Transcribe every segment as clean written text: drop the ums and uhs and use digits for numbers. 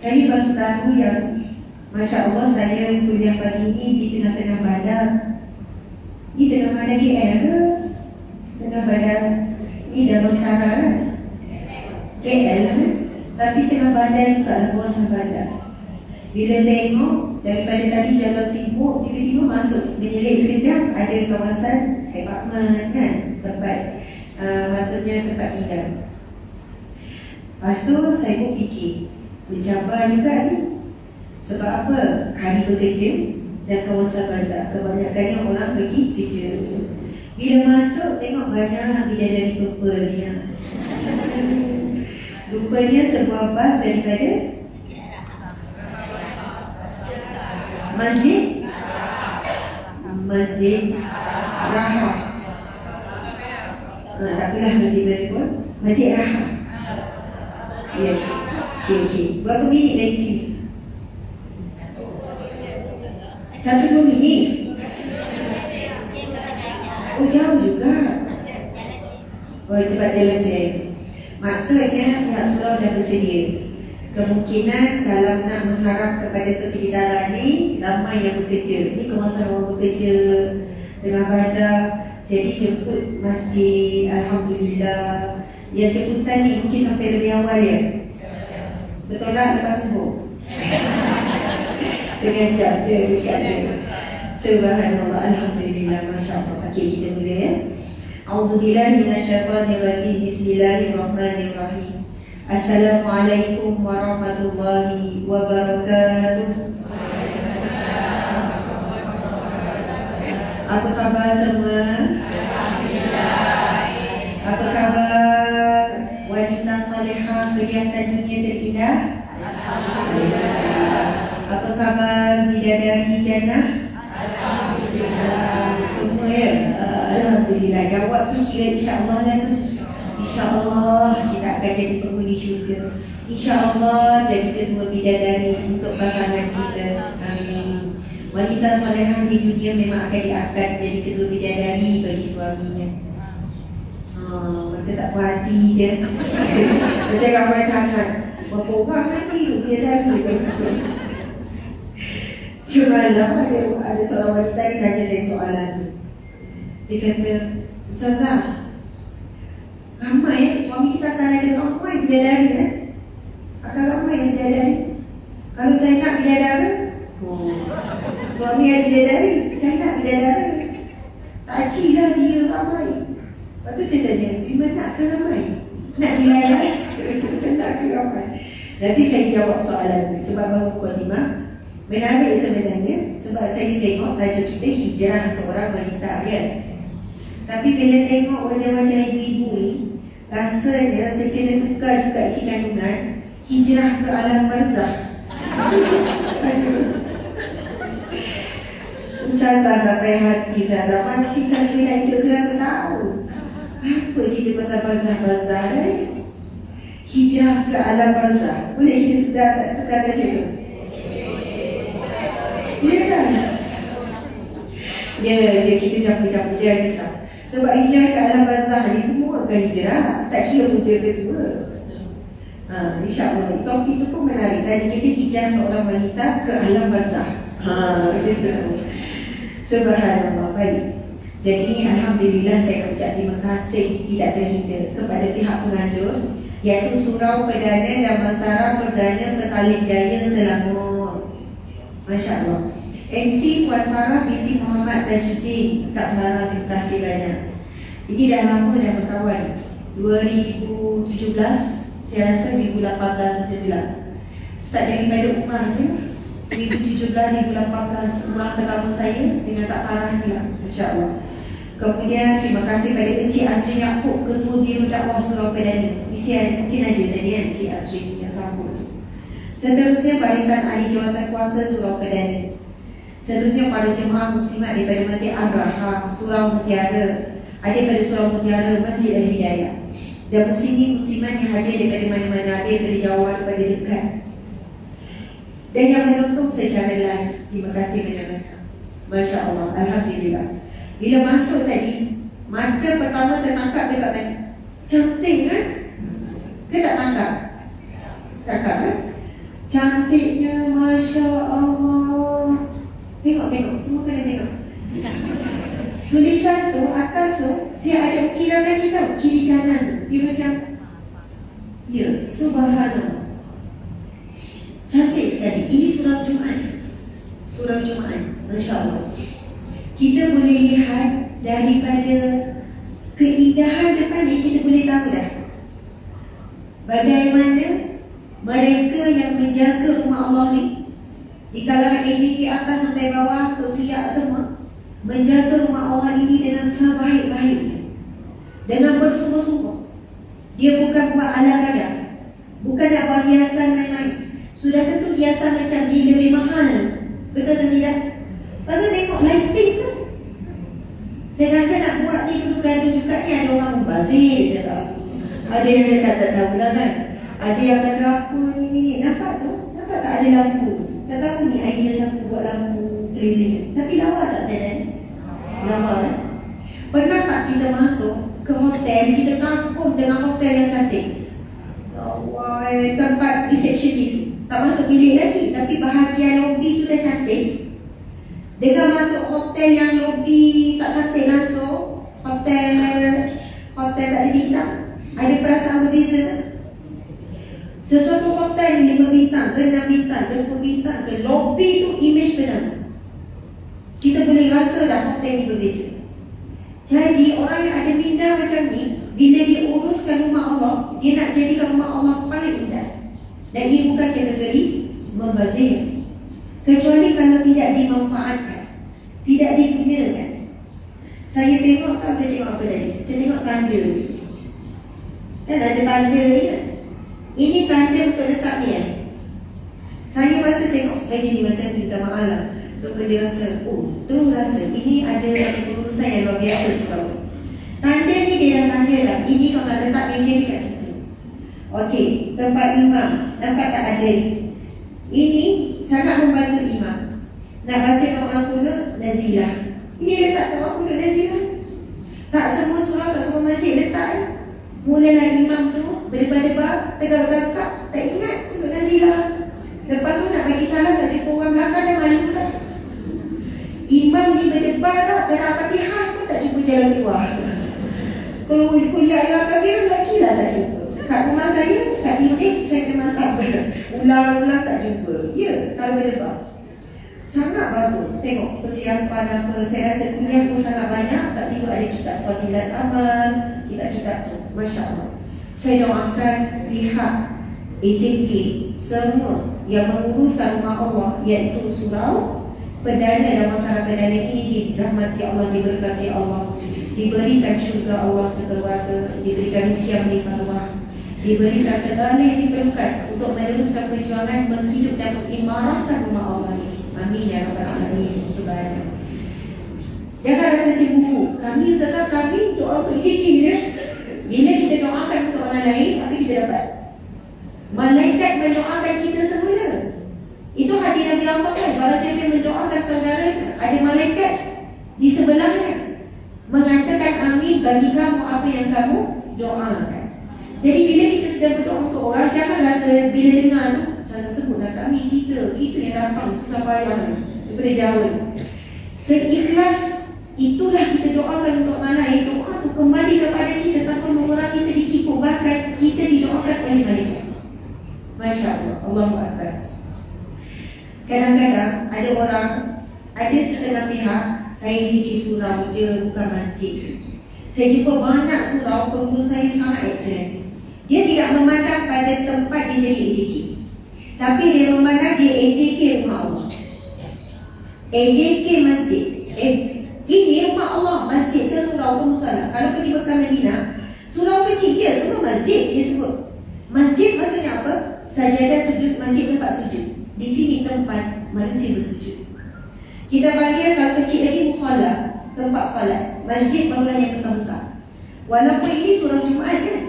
Saya baru tahu yang Masya Allah saya kuliah pagi ini di tengah-tengah bandar. Di tengah bandar KL ke? Tengah bandar ini Damansara kan? KL kan? Tapi tengah bandar juga kawasan bandar. Bila tengok daripada tadi jalan sibuk, tiba-tiba masuk menyelit sekejap, ada kawasan apartment kan, tempat maksudnya tempat tinggal. Lepas tu saya pun fikir, mencabar juga ni. Sebab apa? Hari bekerja dan kawasan bandar, kebanyakannya orang pergi kerja. Bila masuk tengok banyak bidadari purple ni. Rupanya sebuah bas daripada Masjid Raha. Tak apalah Masjid Meripun, Masjid Raha. Ya, okey. Berapa minit dari sini? 1-2 minit. Oh, jauh juga. Oh, cepat jalan jam. Maksudnya pihak surau dah bersedia. Kemungkinan kalau nak mengharap kepada persekitaran ni, ramai yang bekerja. Ni kawasan orang bekerja tengah bandar. Jadi jemput masjid, Alhamdulillah. Yang jemputan ni mungkin sampai lebih awal ya? Betul tak lepas subuh? Sengaja je, dekat je. Subhanallah, Alhamdulillah, Masya Allah. Okey, kita mula ya. A'udzubillahi minasyaitonirrajim. Bismillahirrahmanirrahim. Assalamualaikum warahmatullahi wabarakatuh. Apa khabar semua? Apa khabar wanita salihah perhiasan dunia terindah? Apa khabar bidadari jannah? Alhamdulillah. Semua ya? Alhamdulillah. Jawab tu kira insyaAllah lah tu. InsyaAllah kita akan jadi penghuni syurga. InsyaAllah jadi ketua bidadari untuk pasangan kita. Amin. Wanita solehah di dunia memang akan diangkat jadi ketua bidadari bagi suaminya. Macam tak puas hati je. Macam kawan sangat. Berapa orang nanti bidadari. Semalam ada seorang wanita ni tanya saya soalan. Dia kata, Ustazah, ramai suami kita akan ada ramai bidadari akan ramai yang bidadari. Kalau saya nak bidadari, suami ada bidadari, saya nak bidadari. Tak acik lah dia ramai. Lepas tu saya tanya, Bima nak ke ramai? Nak dilayar? Nak ke ramai? Nanti saya jawab soalan sebab baru mukadimah. Menarik sebenarnya sebab saya tengok tajuk kita hijrah seorang wanita ya. Tapi bila tengok wajah-wajah ibu-ibu ni, rasanya saya kena tukar juga isi kandungan hijrah ke alam barzakh. Ustazah sampai hati Ustazah macam kan dia nak hidup 100 tahun. Apa cerita pasal barzakh ni? Hijrah ke alam barzakh. Boleh kita tukar tajuk tu? Ya kan? Ya, kita campur-campur je kisah. Sebab hijrah ke alam barzakh ni semua akan hijrah, tak kira muda ke tua. InsyaAllah topik tu pun menarik. Tadi kita hijrah seorang wanita ke alam barzakh. Subhanallah. Baik. Jadi Alhamdulillah saya ucap terima kasih tidak terhingga kepada pihak penganjur, iaitu Surau Perdana Damansara Perdana Petaling Jaya Selangor. Masya Allah. MC Puan Farah binti Muhammad Tajuddin. Kak Farah, terima kasih banyak. Ini dah lama dah berkawan. 2017, saya rasa 2018 macam tu lah. Start daripada umrah tu 2017, 2018 umrah pertama saya dengan Kak Farah ni lah. Masya Allah. Kemudian terima kasih pada Encik Azri Yaakob, Ketua Biro Dakwah Surau Perdana. Mungkin ada tadi kan Encik Azri yang sambut. Seterusnya barisan ahli jawatan kuasa Surau Perdana. Seterusnya para jemaah muslimat daripada Masjid Ar-Rahah, Surau Mutiara, ada daripada Surau Mutiara, Masjid Al-Hidayah, dan muslimin muslimat yang hadir daripada mana-mana, ada daripada jauh daripada dekat, dan yang menonton secara live. Terima kasih banyak-banyak. Masya Allah, Alhamdulillah. Bila masuk tadi, mata pertama tertangkap dekat mana? Cantik kan? Ke tak tangkap? Tangkap kan? Cantiknya, Masya Allah. Tengok, semua kena tengok. Tulisan tu, atas tu, siap ada ukiran lagi tau, kiri kanan tu. Dia macam, ya, subhanallah. Cantik sekali. Ini surah Jumaat. Surah Jumaat, Masya Allah. Kita boleh lihat daripada keindahan depan ni, kita boleh tahu dah bagaimana mereka yang menjaga rumah Allah ni, di kalangan AJK atas sampai bawah, Tok Siap semua, menjaga rumah Allah ini dengan sebaik-baiknya, dengan bersungguh-sungguh. Dia bukan buat ala kadar, bukan nak buat hiasan main-main. Sudah tentu hiasan macam ni lebih mahal, betul atau tidak? Lepas tu tengok lighting tu, saya rasa nak buat ni dulu gaduh juga ni. Ada orang membazir je tak, ada yang cakap tak tahu lah kan, ada yang kata apa ni, nampak tu, nampak tak ada lampu, tak tahu ni idea siapa buat lampu keliling. Tapi lawa tak saya ni? Lawa kan? Pernah tak kita masuk ke hotel, kita kagum dengan hotel yang cantik, Allah, tempat receptionist tak masuk bilik lagi, tapi bahagian lobby tu dah cantik. Dengan masuk hotel yang lobby tak cantik langsung, hotel tak ada bintang, ada perasaan berbeza. Sesuatu hotel 5 bintang ke 6 bintang ke 10 bintang ke, lobby tu image tenang, kita boleh rasa dah hotel ni berbeza. Jadi orang yang ada minda macam ni, bila dia uruskan rumah Allah, dia nak jadikan rumah Allah paling indah. Dan ini bukan kategori membazir, kecuali kalau tidak dimanfaatkan, tidak digunakan. Saya tengok apa tadi? Saya tengok tanda. Dan ada tanda ni kan? Ini tanda untuk letak ni kan? Saya masa tengok, saya jadi macam cerita malam. So dia rasa, oh tu rasa ini ada satu urusan yang luar biasa sebenarnya. Tanda ni dia dah tanda lah. Ini kalau nak letak meja dekat situ. Okey, tempat imam, nampak tak ada ni? Ini sangat membantu imam nak baca doa kunut nazilah. Ini letak doa kunut nazilah. Tak semua surau, tak semua masjid letak kan? Mulalah imam tu berdebar-debar, tegak-tegak, tak ingat kunut nazilah. Lepas tu nak bagi salam, nak jumpa orang belakang dan malu kan? Imam ni berdebar tak, kena Fatihah pun tak jumpa jalan keluar. Kalau kuliah yang kafir lagi lah tak jumpa. Kat rumah saya, kat bilik, saya kena mantap ulang-ulang tak jumpa. Ya, kalau berdebar sangat bagus. Tengok persiapan apa. Saya rasa kuliah pun sangat banyak. Kat situ ada kitab Fadilat Amal, kitab-kitab tu, Masya Allah. Saya doakan pihak AJK semua yang menguruskan rumah Allah, iaitu surau, perdana dan masalah perdana ini dirahmati Allah, diberkati Allah, diberikan syurga Allah sekeluarga, diberikan rezeki yang melimpah ruah, diberikan segala yang diperlukan untuk meneruskan perjuangan menghidup dan mengimarahkan rumah Allah ini. Amin ya rabbal alamin. Subhanallah. Jangan rasa cemburu. Kami Ustazah, kami doa untuk AJK je. Bila kita doakan untuk orang lain, apa kita dapat? Malaikat mendoakan kita semula. Itu hadis Nabi SAW. Kalau siapa yang mendoakan saudara, ada malaikat di sebelahnya mengatakan amin bagi kamu apa yang kamu doakan. Jadi bila kita sedang berdoa untuk orang, jangan rasa bila dengar tu, saya sebutlah kami, kita yang datang susah payah daripada jauh. Seikhlas itulah kita doakan untuk orang lain. Doa tu kembali kepada kita tanpa mengurangi sedikit pun. Bahkan kita didoakan oleh malaikat. Masya Allah, Allahu Akbar. Kadang-kadang ada orang, ada setengah pihak, saya AJK surau je, bukan masjid. Saya jumpa banyak surau, pengurus saya sangat excellent. Dia tidak memandang pada tempat dia jadi AJK, tapi dia memandang dia AJK rumah Allah, AJK masjid. Ini rumah Allah, masjid ke surau ke musala. Kalau pergi Mekah Madinah, surau kecil je, semua masjid dia sebut. Masjid maksudnya apa? Sajadah sujud, masjid tempat sujud. Di sini tempat manusia bersujud. Kita panggil kalau kecil lagi musala, tempat salat. Masjid barulah yang besar-besar. Walaupun ini surau Jumaat kan?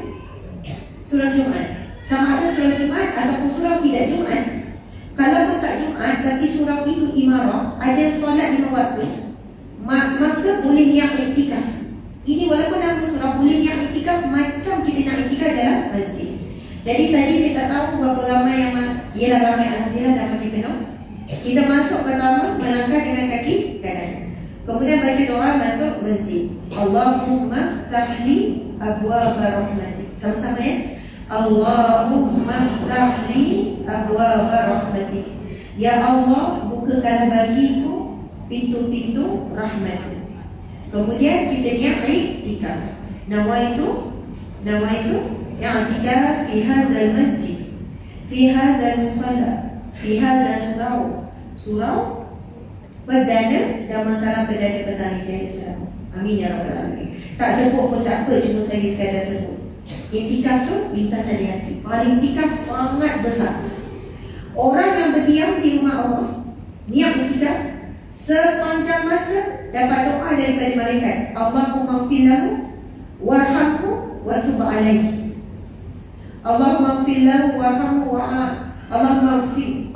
Surau Jumaat. Sama ada surau Jumaat ataupun surau tidak Jumaat. Kalau pun tak Jumaat tapi surau itu imarah, ada solat 5 waktu, maka boleh niat iktikaf. Ini walaupun nama surau boleh niat iktikaf macam kita nak iktikaf dalam masjid. Jadi tadi saya tak tahu berapa ramai yang ialah ramai, alhamdulillah dah makin penuh. Kita masuk pertama melangkah dengan kaki kanan. Kemudian baca doa masuk masjid. Allahumma ftahli abwaaba rahmatik. Sama-sama ya. Allahumma ftahli abwaaba rahmatik. Ya Allah, bukakanlah bagiku pintu-pintu rahmat. Kemudian kita niat i'tikaf. Nawaitu i'tikaf fi hadzal masjid, fi hadzal musalla, fi hadzal surau perdana dan masalah perdana petang Hijrah Islam. Amin ya rabbal alamin. Tak sebut pun tak apa, cuma saya sekadar sebut. I'tikaf tu minta dari hati. Paling i'tikaf sangat besar. Orang yang berdiam di rumah Allah, niat i'tikaf, sepanjang masa dapat doa daripada malaikat. Allahumma ighfir lahu warhamhu wa tub alaihi. Allahumma ighfir lahu warhamhu Allahumma ighfir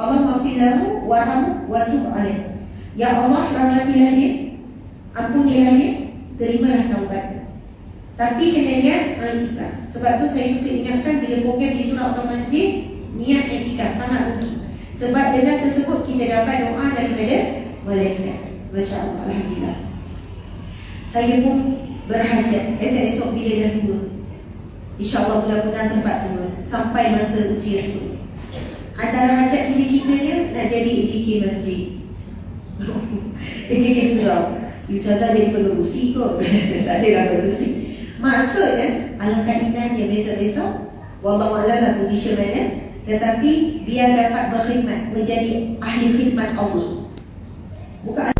lahu warhamhu wa tub alaihi. Ya Allah, rahmatilah dia, ampunilah dia, terimalah taubatnya. Tapi kena niat i'tikaf. Sebab tu saya suka ingatkan bila program di surau atau masjid, niat i'tikaf sangat rugi. Sebab dengan tersebut kita dapat doa daripada malaikat. Masya Allah, alhamdulillah. Saya pun berhajat esok-esok bila dah tua, InsyaAllah mudah-mudahan sempat tua sampai masa usia tua. Antara hajat cita-citanya nak jadi AJK masjid, AJK surau. Ustazah jadi pengerusi kot. Tak adalah pengerusi. Maksudnya alangkah indahnya besok-besok, wallahualam lah posisi mana, tetapi biar dapat berkhidmat, menjadi ahli khidmat Allah. Bukan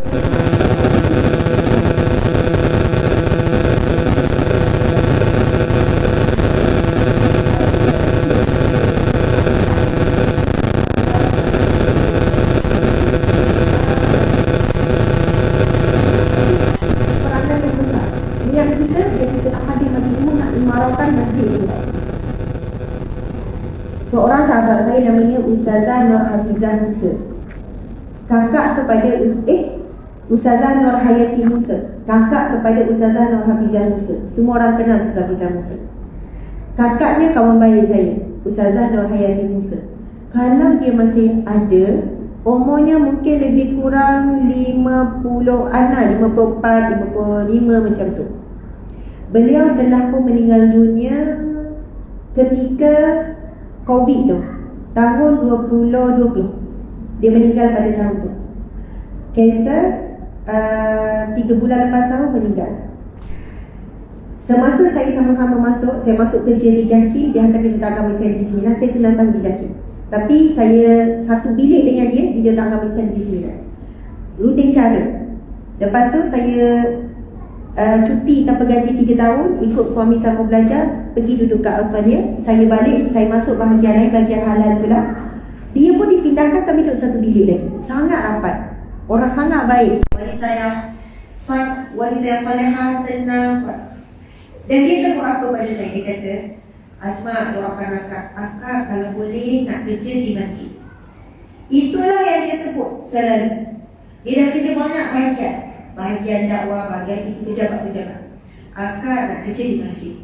seorang sahabat saya namanya Ustazah Nur Hafizah Musa, kakak kepada Ustazah Nur Hayati Musa, kakak kepada Ustazah Nur Hafizah Musa. Semua orang kenal Ustazah Hafizah Musa. Kakaknya kawan baik saya, Ustazah Nur Hayati Musa. Kalau dia masih ada, umurnya mungkin lebih kurang 50-an, 54, 55 macam tu. Beliau telah pun meninggal dunia ketika COVID tu, tahun 2020. Dia meninggal pada tahun tu. Kanser, 3 bulan lepas tahun meninggal. Semasa saya sama-sama masuk, saya masuk kerja di JAKIM, dia hantar kejuruteraan agama Islam di Sembilan. Saya 9 tahun di JAKIM, tapi saya satu bilik dengan dia di kejuruteraan agama Islam di Sembilan. Rutin cara. Lepas tu saya cuti tanpa gaji 3 tahun, ikut suami sama belajar, pergi duduk kat Australia. Saya balik, saya masuk bahagian lain, bahagian halal pula. Dia pun dipindahkan, kami duduk satu bilik lagi. Sangat rapat. Orang sangat baik. Wanita yang salihah, tenang. Dan dia sebut apa pada saya? Dia kata, Asma, doakan akak kalau boleh nak kerja di masjid. Itulah yang dia sebut selalu. Dia dah kerja banyak bahagian dakwah, bahagian itu, pejabat-pejabat. Akak nak kerja di masjid.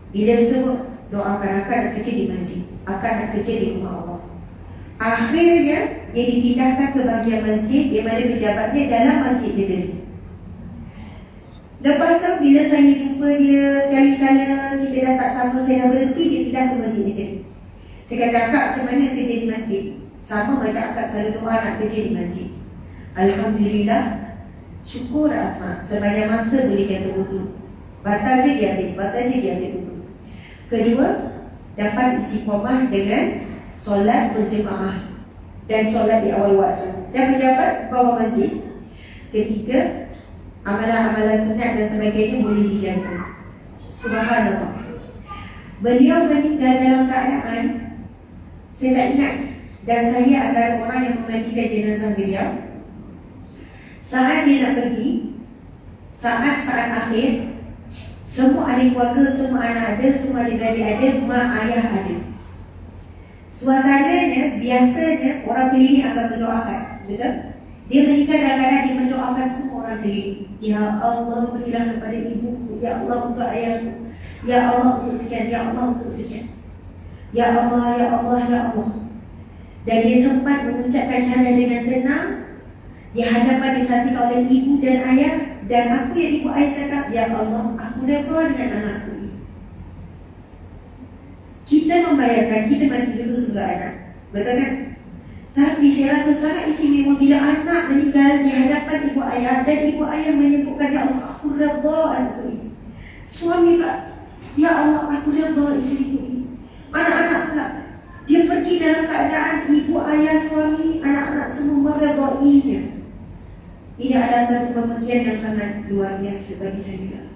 Bila sebut doakan akak nak kerja di masjid, akak nak kerja di rumah Allah. Akhirnya dia dipindahkan ke bahagian masjid, di mana pejabatnya dalam masjid negeri. Lepas tu bila saya jumpa dia sekali-sekala, kita dah tak sama, saya dah berhenti, dia pindah ke masjid negeri. Saya kata, akak macam mana kerja di masjid? Sama macam akak selalu doa nak kerja di masjid. Alhamdulillah, syukur Asma, sebanyak masa boleh jaga wudu. Batal je dia ambil wudu. Kedua, dapat istiqamah dengan solat berjemaah dan solat di awal waktu. Dan pejabat bawah masjid. Ketiga, amalan-amalan sunat dan sebagainya boleh dijaga. Subhanallah. Beliau meninggal dalam keadaan, saya tak ingat, dan saya antara orang yang memandikan jenazah beliau. Saat dia nak pergi, saat akhir, semua ahli keluarga, semua anak ada, semua adik-adik ada, mak ayah ada. Suasananya, biasanya orang keliling akan mendoakan, betul? Dia meninggal dalam keadaan dia mendoakan semua orang keliling. Ya Allah, berilah kepada ibuku. Ya Allah, untuk ayahku. Ya Allah, untuk sekian. Ya Allah, untuk sekian. Ya Allah, Ya Allah, Ya Allah. Dan dia sempat mengucapkan syahadat dengan tenang di hadapan disaksikan oleh ibu dan ayah. Dan apa yang ibu ayah cakap? Ya Allah, aku redha dengan anakku ini. Kita membayangkan kita mati dulu sebagai anak, betul kan? Tapi saya rasa sangat istimewa bila anak meninggal di hadapan ibu ayah dan ibu ayah menyebutkan, Ya Allah, aku redha anakku ini. Suami Pak, Ya Allah, aku redha isteriku ini. Anak-anak pula, dia pergi dalam keadaan ibu ayah, suami, anak-anak semua meredainya. Ini adalah satu pemergian yang sangat luar biasa bagi saya.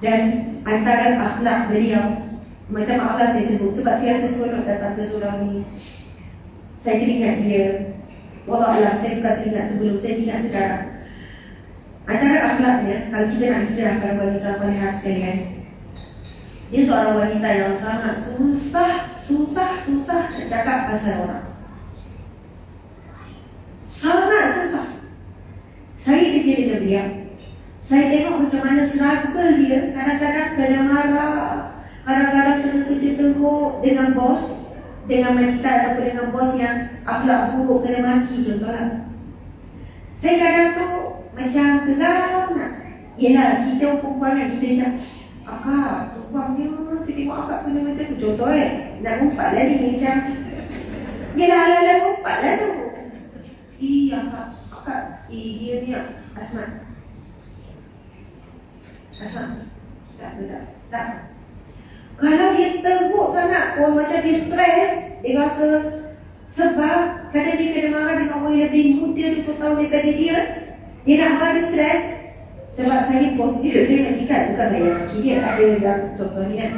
Dan antara akhlak beliau, minta maaflah saya sebut sebab saya seronok datang ke Surawi. Saya teringat dia. Wallahualam, saya bukan teringat sebelum, saya teringat sekarang. Antara akhlaknya, kalau kita nak hijrahkan wanita salihah sekalian, dia seorang wanita yang sangat susah nak cakap pasal orang. Sangat susah. Saya kerja dengan beliau, saya tengok macam mana struggle dia. Kadang-kadang kena marah, kadang-kadang kena kerja teruk dengan bos, dengan majikan ataupun dengan bos yang akhlak buruk, kena maki contohlah. Saya kadang tu macam geram nak. Yelah, kita perempuan yang kita macam, akak, perempuannya saya tengok akak kena macam tu. Contoh nak umpat lah ni macam, yelah ala-ala umpat lah tu. Akak, dia ni Asmat. Tak. Kalau dia teruk sangat pun macam dia stres, dia rasa sebab kadang dia kena marah dengan orang yang lebih muda 20 tahun daripada dia. Dia nak marah, dia stres. Sebab saya bos dia, saya majikan, bukan saya laki dia, tak ada yang contoh ni kan.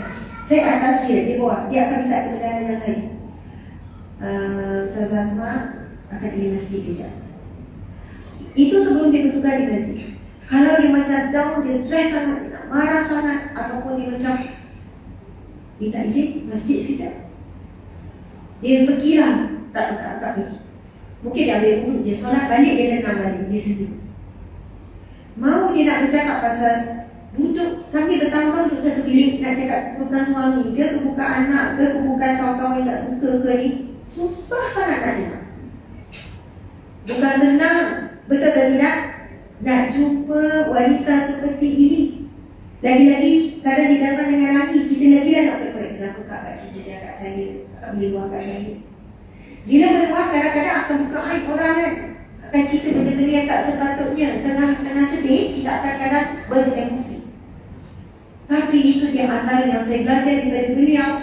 Saya atas dia bawah, dia akan minta kebenaran dengan saya. Ustazah Asma akan pergi masjid kejap. Itu sebelum dia bertugas di masjid. Kalau dia macam down, dia stres sangat, dia nak marah sangat, ataupun dia macam minta izin masjid sekejap, dia pergilah. Tak pergi. Mungkin dia ambil wuduk, dia solat balik, dia tenang balik, dia sendiri. Mau dia nak bercakap pasal duduk, kami bertahun-tahun duduk satu bilik nak cakap kebukan suami ke, kebukan anak ke, kebukan kawan-kawan yang tak suka ke ni, susah sangat nak dengar. Bukan senang, betul tak tidak? Nak jumpa wanita seperti ini. Lagi-lagi kadang dia datang dengan nangis, kita lagi dah nak berkata, kenapa kakak cerita dia kat saya, kakak boleh luahkan saya. Bila meluah kadang-kadang akan buka aib orang kan, akan cerita benda-benda yang tak sepatutnya. Tengah sedih, kita akan kadang beremosi. Tapi itu dia antara yang saya belajar daripada beliau.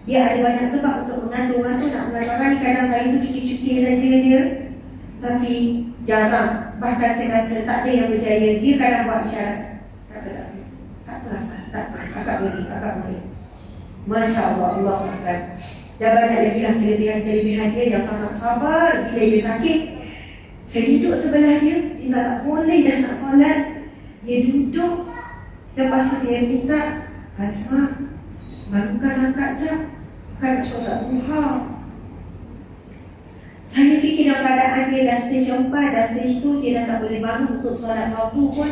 Dia ada banyak sebab untuk mengandung nak mengandung orang ni. Kadang saya tu cuti-cuti saja je, tapi jarang. Bahkan saya rasa tak ada yang berjaya. Dia kadang buat isyarat, tak apa, akak boleh. Masya Allah, Allah Akbar. Dan banyak lagi lah kelebihan-kelebihan dia yang sangat sabar. Bila dia sakit, saya duduk sebelah dia, dia tak boleh dah nak solat. Dia duduk, lepas tu dia minta, Asma, bangunkan akak jam, akak nak solat duha. Saya fikir dalam keadaan dia dah stage 4, dah stage 2, dia dah tak boleh bangun untuk solat fardu pun.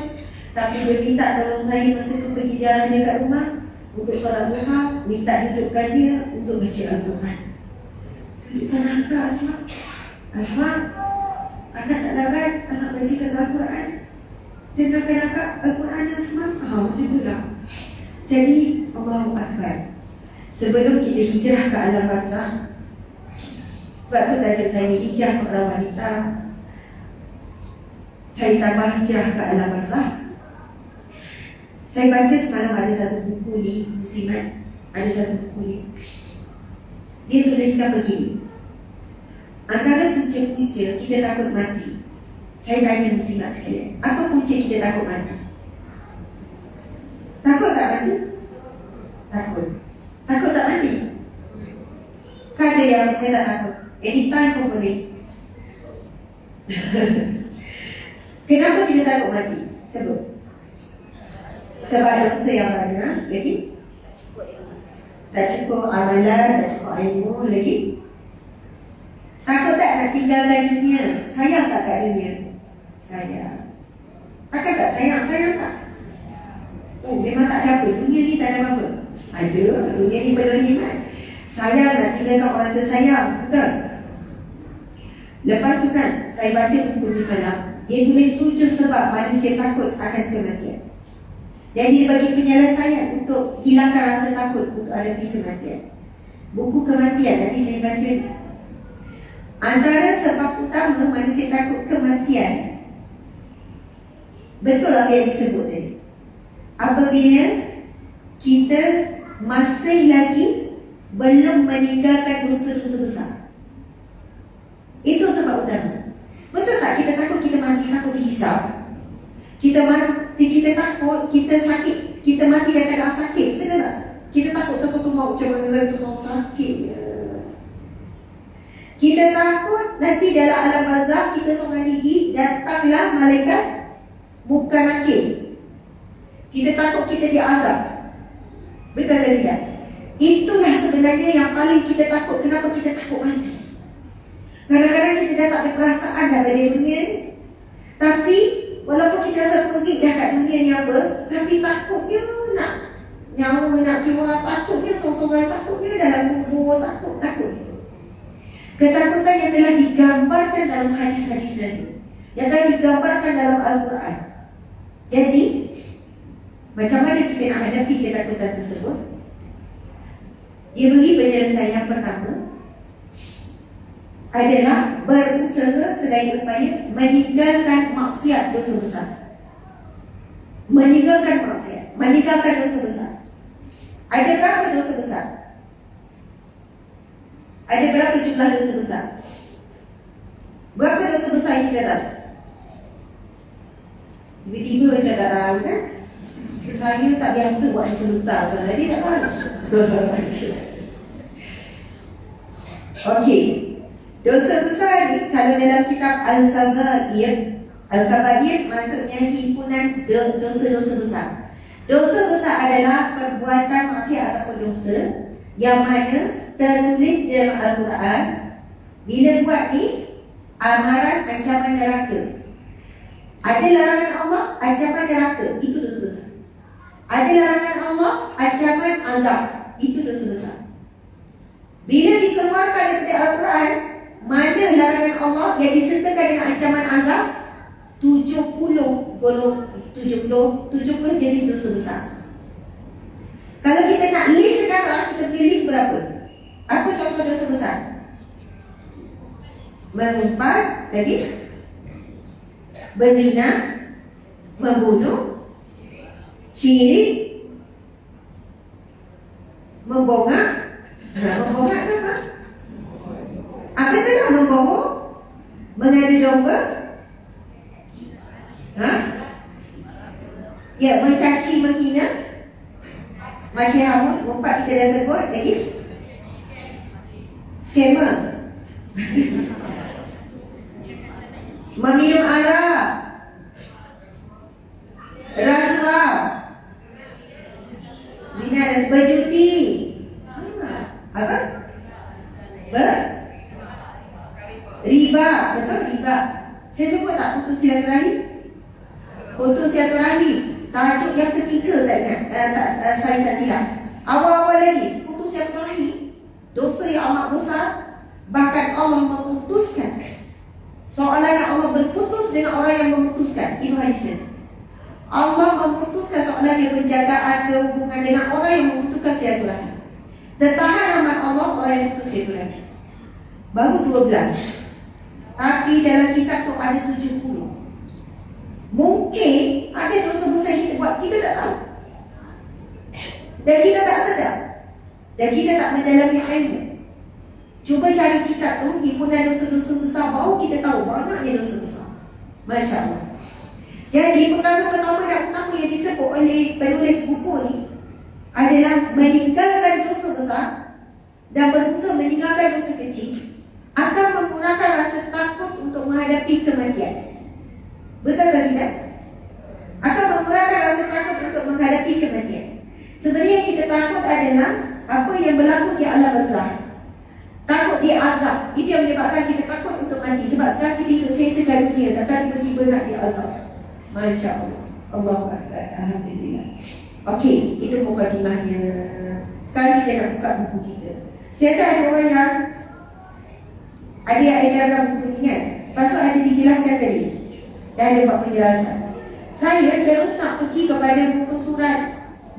Tapi dia minta tolong saya masa tu pergi jalan dia kat rumah untuk solat duha, minta dudukkan dia untuk baca Al-Quran. Dudukkan akak, Asma, akak tak larat, asal bacakan Al-Quran. Dengarkan akak Al-Quran yang semampu. Macam tu lah. Jadi Allahu Akbar. Sebelum kita hijrah ke alam barzakh, sebab tu tajuk saya hijrah seorang wanita, saya tambah hijrah ke alam barzakh. Saya baca semalam ada satu buku ni, Muslimat, ada satu buku ni. Dia tuliskan begini, antara punca-punca kita takut mati. Saya tanya Muslimat sekalian, apa punca kita takut mati? Takut tak mati? Takut. Takut tak mati? Kan ada yang saya tak takut, anytime pun boleh. Kenapa kita takut mati? Sebut. Sebab dosa yang banyak. Lagi? Tak cukup amalan, tak cukup ilmu. Lagi? Takut tak nak tinggalkan dunia? Sayang tak kat dunia? Sayang. Takkan tak sayang? Sayang tak? Oh, memang tak ada apa. Dunia ni tak ada apa-apa. Ada. Dunia ni penuh nikmat. sayang nak tinggalkan orang tersayang, betul? Lepas tu kan, saya baca buku ni semalam, dia tulis 7 sebab manusia takut akan kematian. Dan dia bagi penyelesaian untuk hilangkan rasa takut untuk hadapi kematian. Buku kematian, tadi saya baca ni. Antara sebab utama manusia takut kematian, betul apa yang disebut tadi. Apabila kita masih lagi belum meninggalkan dosa-dosa besar. Itu sebab utama. Betul tak kita takut kita mati, takut dihisap? Kita mati, kita takut, kita sakit, kita mati dalam keadaan sakit, betul tak? Kita takut satu tu mau, macam mana saya tu mau sakit. Kita takut nanti dalam alam barzakh kita seorang diri datanglah malaikat bukan nakir. Kita takut kita diazab. Betul tak tidak? Itulah sebenarnya yang paling kita takut. Kenapa kita takut mati? Kadang-kadang kita dah tak ada perasaan dah pada dunia ni. Tapi walaupun kita rasa pergi dah kat dunia ni apa, tapi takutnya nak nyawa nak keluar, takutnya seorang-seorang, takutnya dalam kubur, takut. Ketakutan yang telah digambarkan dalam hadis-hadis Nabi, yang telah digambarkan dalam Al-Quran. Jadi macam mana kita nak hadapi ketakutan tersebut? Dia beri penyelesaian pertama adalah berusaha sedaya upaya meninggalkan maksiat dosa besar. Meninggalkan maksiat, meninggalkan dosa besar. Ada berapa dosa besar? Ada berapa jumlah dosa besar? Berapa dosa besar yang kita tahu? Tiba-tiba macam tak tahu kan? Saya tak biasa buat dosa besar, jadi tak tahu. Okey. Dosa besar ni kalau dalam kitab Al-Kabair maksudnya himpunan dosa-dosa besar. Dosa besar adalah perbuatan maksiat ataupun dosa yang mana tertulis dalam Al-Quran. Bila buat ni, amaran ancaman neraka. Ada larangan Allah, ancaman neraka. Itu dosa besar. Ada larangan Allah, ancaman azab. Itu dosa besar. Bila dikeluarkan daripada Al-Quran, mana larangan Allah yang disertakan dengan ancaman azab? 70 jenis dosa besar. Kalau kita nak list sekarang, kita boleh list berapa? Apa contoh dosa besar? Mengumpat tadi, berzina, membunuh, syirik, membongak. Membongak tu apa? Apa telah membohong, mengadu domba, ya, mencaci, menghina, maki rambut, empat kita dah sebut lagi. Scammer, meminum arak, rasuah, zina dan berjudi. Apa? Riba, betul riba. Saya sebut tak putus silaturahim? Putus silaturahim. Tajuk yang ketiga tak ingat, saya tak silap. Awal-awal lagi, putus silaturahim. Dosa yang amat besar. Bahkan Allah memutuskan. Soalannya Allah berputus dengan orang yang memutuskan. Itu hadisnya. Allah memutuskan soalannya penjagaan kehubungan dengan orang yang memutuskan silaturahim. Tertahan amat Allah orang yang putus silaturahim. Baru 12. Tapi dalam kitab tu ada 70. Mungkin ada dosa besar yang kita buat, kita tak tahu. Dan kita tak sedar. Dan kita tak mendalami ilmu. Cuba cari kitab tu, himpunan dosa-dosa besar, baru kita tahu banyaknya dosa besar. Masya Allah. Jadi perkara pertama dan utama yang disebut oleh penulis buku ni adalah meninggalkan dosa besar dan berusaha meninggalkan dosa kecil akan mengurangkan rasa takut untuk menghadapi kematian. Betul atau tidak? Akan mengurangkan rasa takut untuk menghadapi kematian. Sebenarnya yang kita takut adalah apa yang berlaku di alam barzakh. Takut dia azab. Itu yang menyebabkan kita takut untuk mati. Sebab sekarang kita hidup sia-sia dunia, tak tiba-tiba nak diazab. Masya Allah. Allahu Akbar. Alhamdulillah. Okey, itu mukadimahnya. Sekarang kita nak buka buku kita. Siapa ada orang yang ada yang dalam buku ni kan? Lepas tu ada dijelaskan tadi. Dah ada buat penjelasan. Saya terus nak pergi kepada buku surat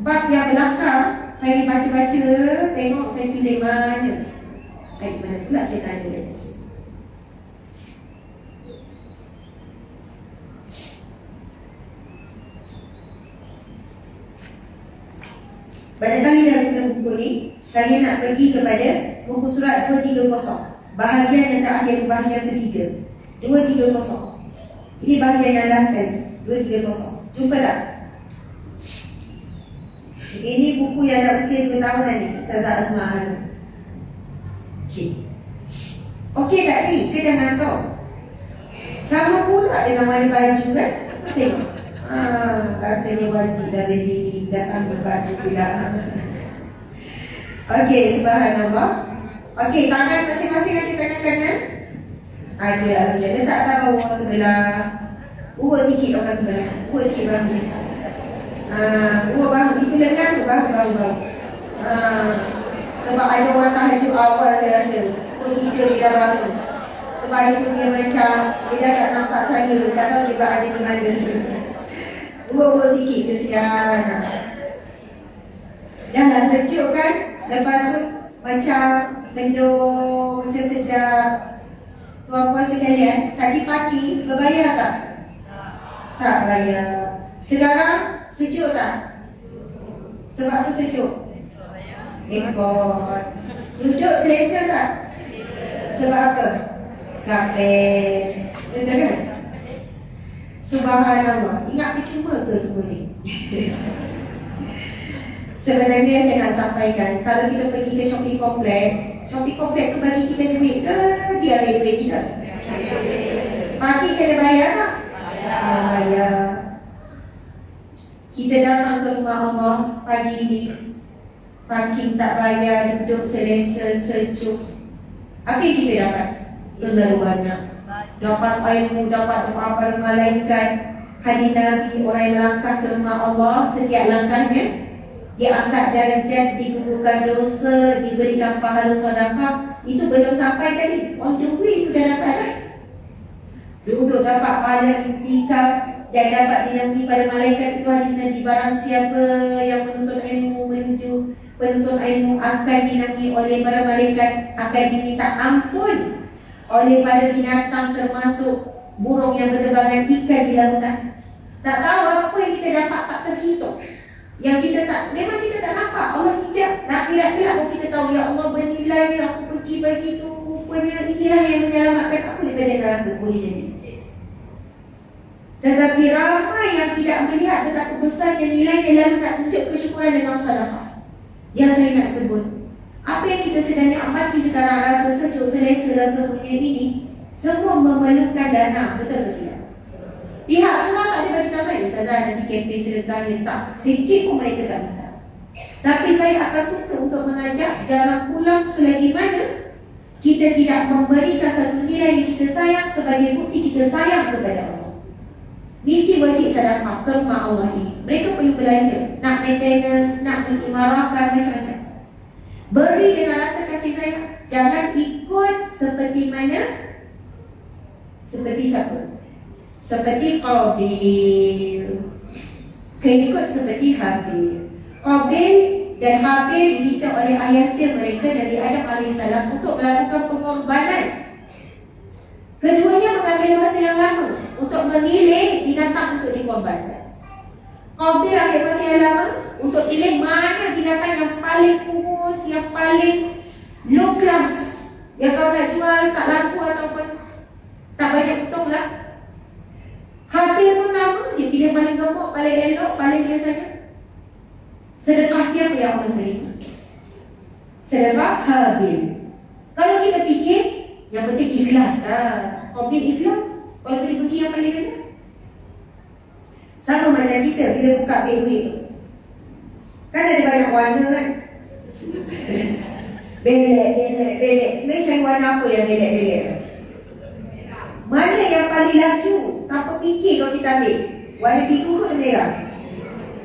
bab yang belakang. Saya baca-baca, tengok saya pilih mana. Mana pula saya tanya dia. Barangkali dalam guna buku ni, saya nak pergi kepada buku surat 230. Bahagian yang terakhir itu bahagian ketiga. 230. Ini bahagian yang last sekali. 230. Jumpa tak? Ini buku yang dah usia 2 tahunan ni, Ustazah Azman. Okey tak ni? Ke jangan tahu. Sama pula dengan warna baju kan? Tengok. Rasanya wajib dah beli, dah sambil baju pula. Okey, subhanallah. Okey, tangan masing-masing ada tangan kanan. Ada, letak atas bawah sebelah. Urut sikit orang sebelah. Urut sikit bahu. Urut bahu, itu lengan tu bahu. Sebab ada orang tahajud awal saya rasa. Pukul 3 dia dah bangun. Sebab itu dia macam, dia dah tak nampak saya. Tak tahu dia berada di mana. Urut sikit, kesian. Dah lah sejuk kan. Lepas tu macam mendung, macam sedap. Tuan-puan sekalian, tadi pagi berbayar tak? Tak bayar. Sekarang sejuk tak? Sebab tu sejuk. Ekor. Duduk selesa tak? Sebab apa? Kapet. Betul kan? Subhanallah. Ingat percuma ke semua ni? Sebenarnya saya nak sampaikan, kalau kita pergi ke shopping komplek tu bagi kita duit ke dia ambil duit kita? Pagi kena bayar tak? Bayar. Kita datang ke rumah Allah pagi ni, parking tak bayar, duduk selesa, sejuk. Apa yang kita dapat? Terlalu banyak. Dapat ilmu, dapat doa malaikat, hadis Nabi, orang yang melangkah ke rumah Allah, setiap langkahnya dia angkat darjat, digugurkan dosa, diberikan pahala sedekah. Itu belum sampai tadi. On the way itu dah dapat kan? Duduk dapat pahala iktikaf dan dapat dilamuni pada malaikat. Itu hadis Nabi, barang siapa yang menuntut ilmu menuju penuntut ilmu akan dilamuni oleh para malaikat, akan diminta ampun oleh para binatang termasuk burung yang berterbangan, ikan di lautan. Tak tahu apa yang kita dapat tak terhitung. Yang kita tak, memang kita tak nampak. Allah hijab. Akhirat kelak baru kita tahu, ya Allah bernilai, aku pergi bagi tu, rupanya inilah yang menyelamatkan aku daripada neraka. Boleh jadi. Tetapi ramai yang tidak melihat betapa besarnya nilainya, lalu tak tunjuk kesyukuran dengan sedekah. Yang saya nak sebut, apa yang kita sedang amati sekarang, rasa sejuk, selesa, rasa punya ini, semua memerlukan dana. Betul ke tidak? Pihak semua tak ada beritahu saya, Ustazah nanti kempen sedekah ni, tak. Sikit pun mereka tak minta. Tapi saya akan suka untuk mengajak jalan pulang selagi mana kita tidak memberikan satu nilai yang kita sayang sebagai bukti kita sayang kepada Allah. Mesti wajib sedekah ke rumah Allah ini. Mereka perlu belanja, nak maintenance, nak mengimarahkan, macam-macam. Beri dengan rasa kasih sayang. Jangan ikut seperti mana, seperti siapa? Seperti Qabil. Kena ikut seperti Habil. Qabil dan Habil diminta oleh ayahnya mereka Nabi Adam AS untuk melakukan pengorbanan. Keduanya mengambil masa yang lama untuk memilih binatang untuk dikorbankan. Qabil ambil masa yang lama untuk pilih mana binatang yang paling kurus, yang paling low class, yang kalau nak jual tak laku ataupun tak banyak untung lah. Habil pun lama, dia pilih paling gemuk, paling elok, paling biasanya. Sedekah siapa yang Allah terima? Sedekah Habil. Kalau kita fikir, yang penting ikhlas kan? Qabil ikhlas. Kalau boleh pergi yang paling rendah. Sama macam kita bila buka beg duit tu. Kan ada banyak warna kan? Belek. Sebenarnya cari warna apa yang belek-belek? Mana yang paling laju? Tanpa fikir kalau kita ambil. Warna biru ke merah?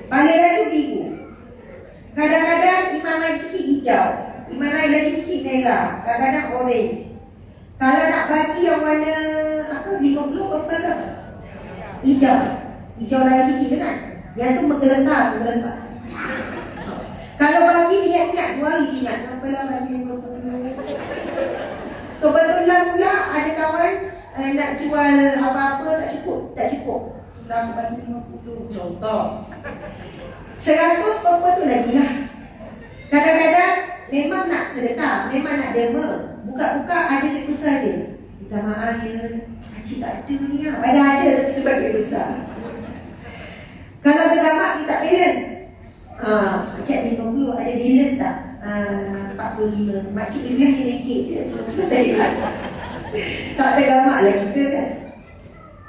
Paling laju biru. Kadang-kadang imam lain sikit hijau. Iman air lagi sikit merah, kadang-kadang orange. Kalau nak bagi yang warna apa 50 berapa dah? Hijau. Hijau lagi sikit kan? Yang tu menggelentar. Kalau bagi ingat 2 hari ingat. Kenapalah bagi 50. Kebetulan pula ada kawan nak jual apa-apa tak cukup. Nak bagi 50 contoh. 100 berapa tu lagi lah. Kadang-kadang memang nak sedekah, memang nak derma. Buka-buka ada duit besar je. Minta maaf ya, haji tak ada ni lah. Padahal ada tapi sebab duit besar. Kalau tergamak dia tak balance. Macam 50 ada balance tak? 45. Makcik Ibrahim ni ringgit je. Tak tergamak lah kita kan.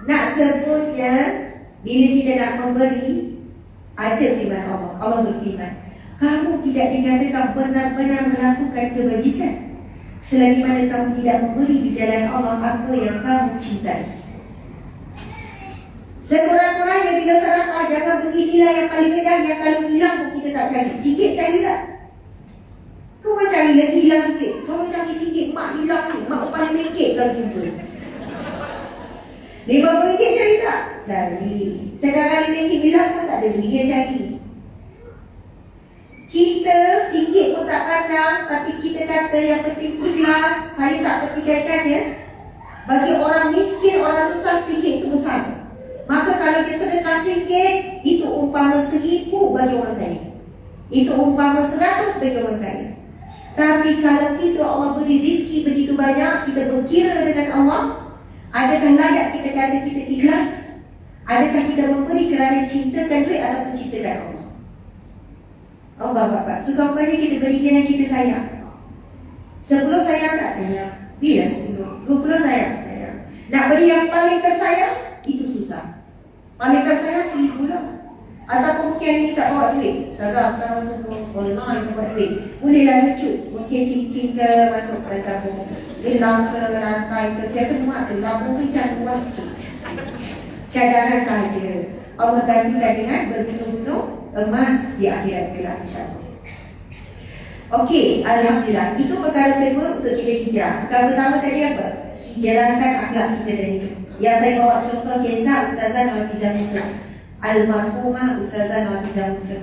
Nak sebutnya, bila kita nak memberi, ada firman Allah. Allah berfirman, kamu tidak dikatakan benar-benar melakukan kebajikan selagi mana kamu tidak memberi di jalan Allah apa yang kamu cintai. Sekurang-kurangnya bila sedekah, jangan beri nilai yang paling rendah yang kalau hilang pun kita tak cari. Sikit cari tak? Kau kan cari lagi hilang sikit. Kau cari sikit, mak hilang ni, mak upah RM5 kalau jumpa. RM50 cari tak? Cari. Sekarang RM5 hilang pun tak ada lagi yang cari. Kita singgit pun tak pandang, tapi kita kata yang penting ikhlas. Saya tak pertikaikannya. Bagi orang miskin, orang susah, singgit itu besar. Maka kalau dia sedekah singgit, itu umpama 1000 bagi orang kaya. Itu umpama 100 bagi orang kaya. Tapi kalau kita Allah beri rezeki begitu banyak, kita berkira dengan Allah, adakah layak kita kata kita ikhlas? Adakah kita memberi kerana cintakan duit ataupun cintakan Allah? Allah Bapak, suka-sukanya kita beri dengan kita sayang. 10 sayang tak sayang? Bila 10? 20 sayang? Sayang. Nak beri yang paling tersayang, itu susah. Paling tersayang 1000 lah. Ataupun mungkin hari ni tak bawa duit. Ustazah sekarang semua online tak bawa duit. Bolehlah lucu. Mungkin cincin ke masuk ke tabung gelang ke lantai ke. Saya semua tu. Tabung tu jangan buat sikit. Cadangan sahaja. Allah gantikan dengan berpenuh-penuh emas di akhirat kelak insyaAllah. Okey, Alhamdulillah. Itu perkara kedua untuk kita hijrah. Perkara pertama tadi apa? Hijrahkan akhlak kita dari itu. Yang saya bawa contoh kisah Ustazah Nafizah Musa, almarhumah Ustazah Nafizah Musa.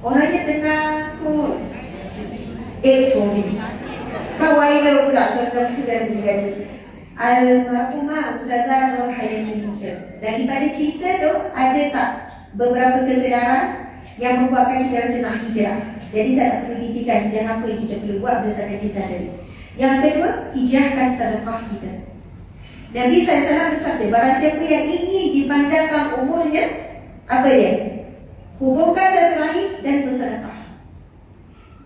Orangnya tenang kot. Sorry. Kawaii pula Ustazah Musa dan meninggal. Almarhumah Ustazah Nur Hayati Musa. Daripada cerita tu, ada tak beberapa kesedaran yang membuatkan kita rasa nak hijrah? Jadi saya tak perlu ditikan hijrah apa yang kita perlu buat berdasarkan kisah tadi. Yang kedua, hijrahkan sedekah kita. Nabi SAW bersabda, barang siapa yang ingin dipanjangkan umurnya, apa dia? Hubungkan silaturahim dan bersedekah.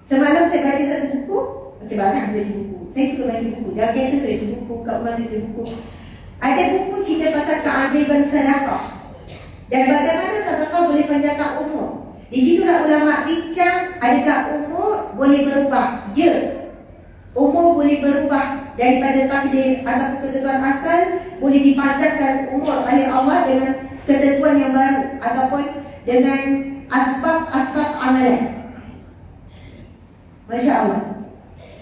Semalam saya baca satu buku, macam banyak baca buku. Saya suka baca buku. Dalam kereta saya baca buku, kat rumah saya baca buku. Ada buku cerita pasal keajaiban sedekah dan bagaimana sedekah boleh panjangkan umur. Di situlah ulama bincang, adakah umur boleh berubah? Ya, umur boleh berubah daripada takdir ataupun ketentuan asal, boleh dipanjangkan umur oleh Allah dengan ketentuan yang baru ataupun dengan asbab-asbab amalan. Masya Allah.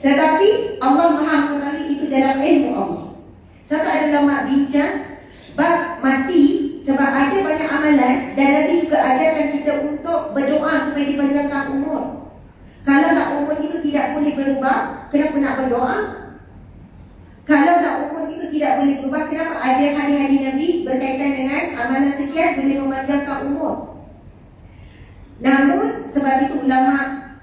Tetapi Allah Maha mengetahui itu dalam ilmu Allah. Satu ada ulama bincang bab mati, sebab ada banyak amalan dan Nabi juga ajarkan kita untuk berdoa supaya dipanjangkan umur. Kalau nak umur itu tidak boleh berubah, kenapa nak berdoa? Kalau nak umur itu tidak boleh berubah, kenapa ada hadis-hadis Nabi berkaitan dengan amalan sekian boleh memanjangkan umur? Namun sebab itu ulama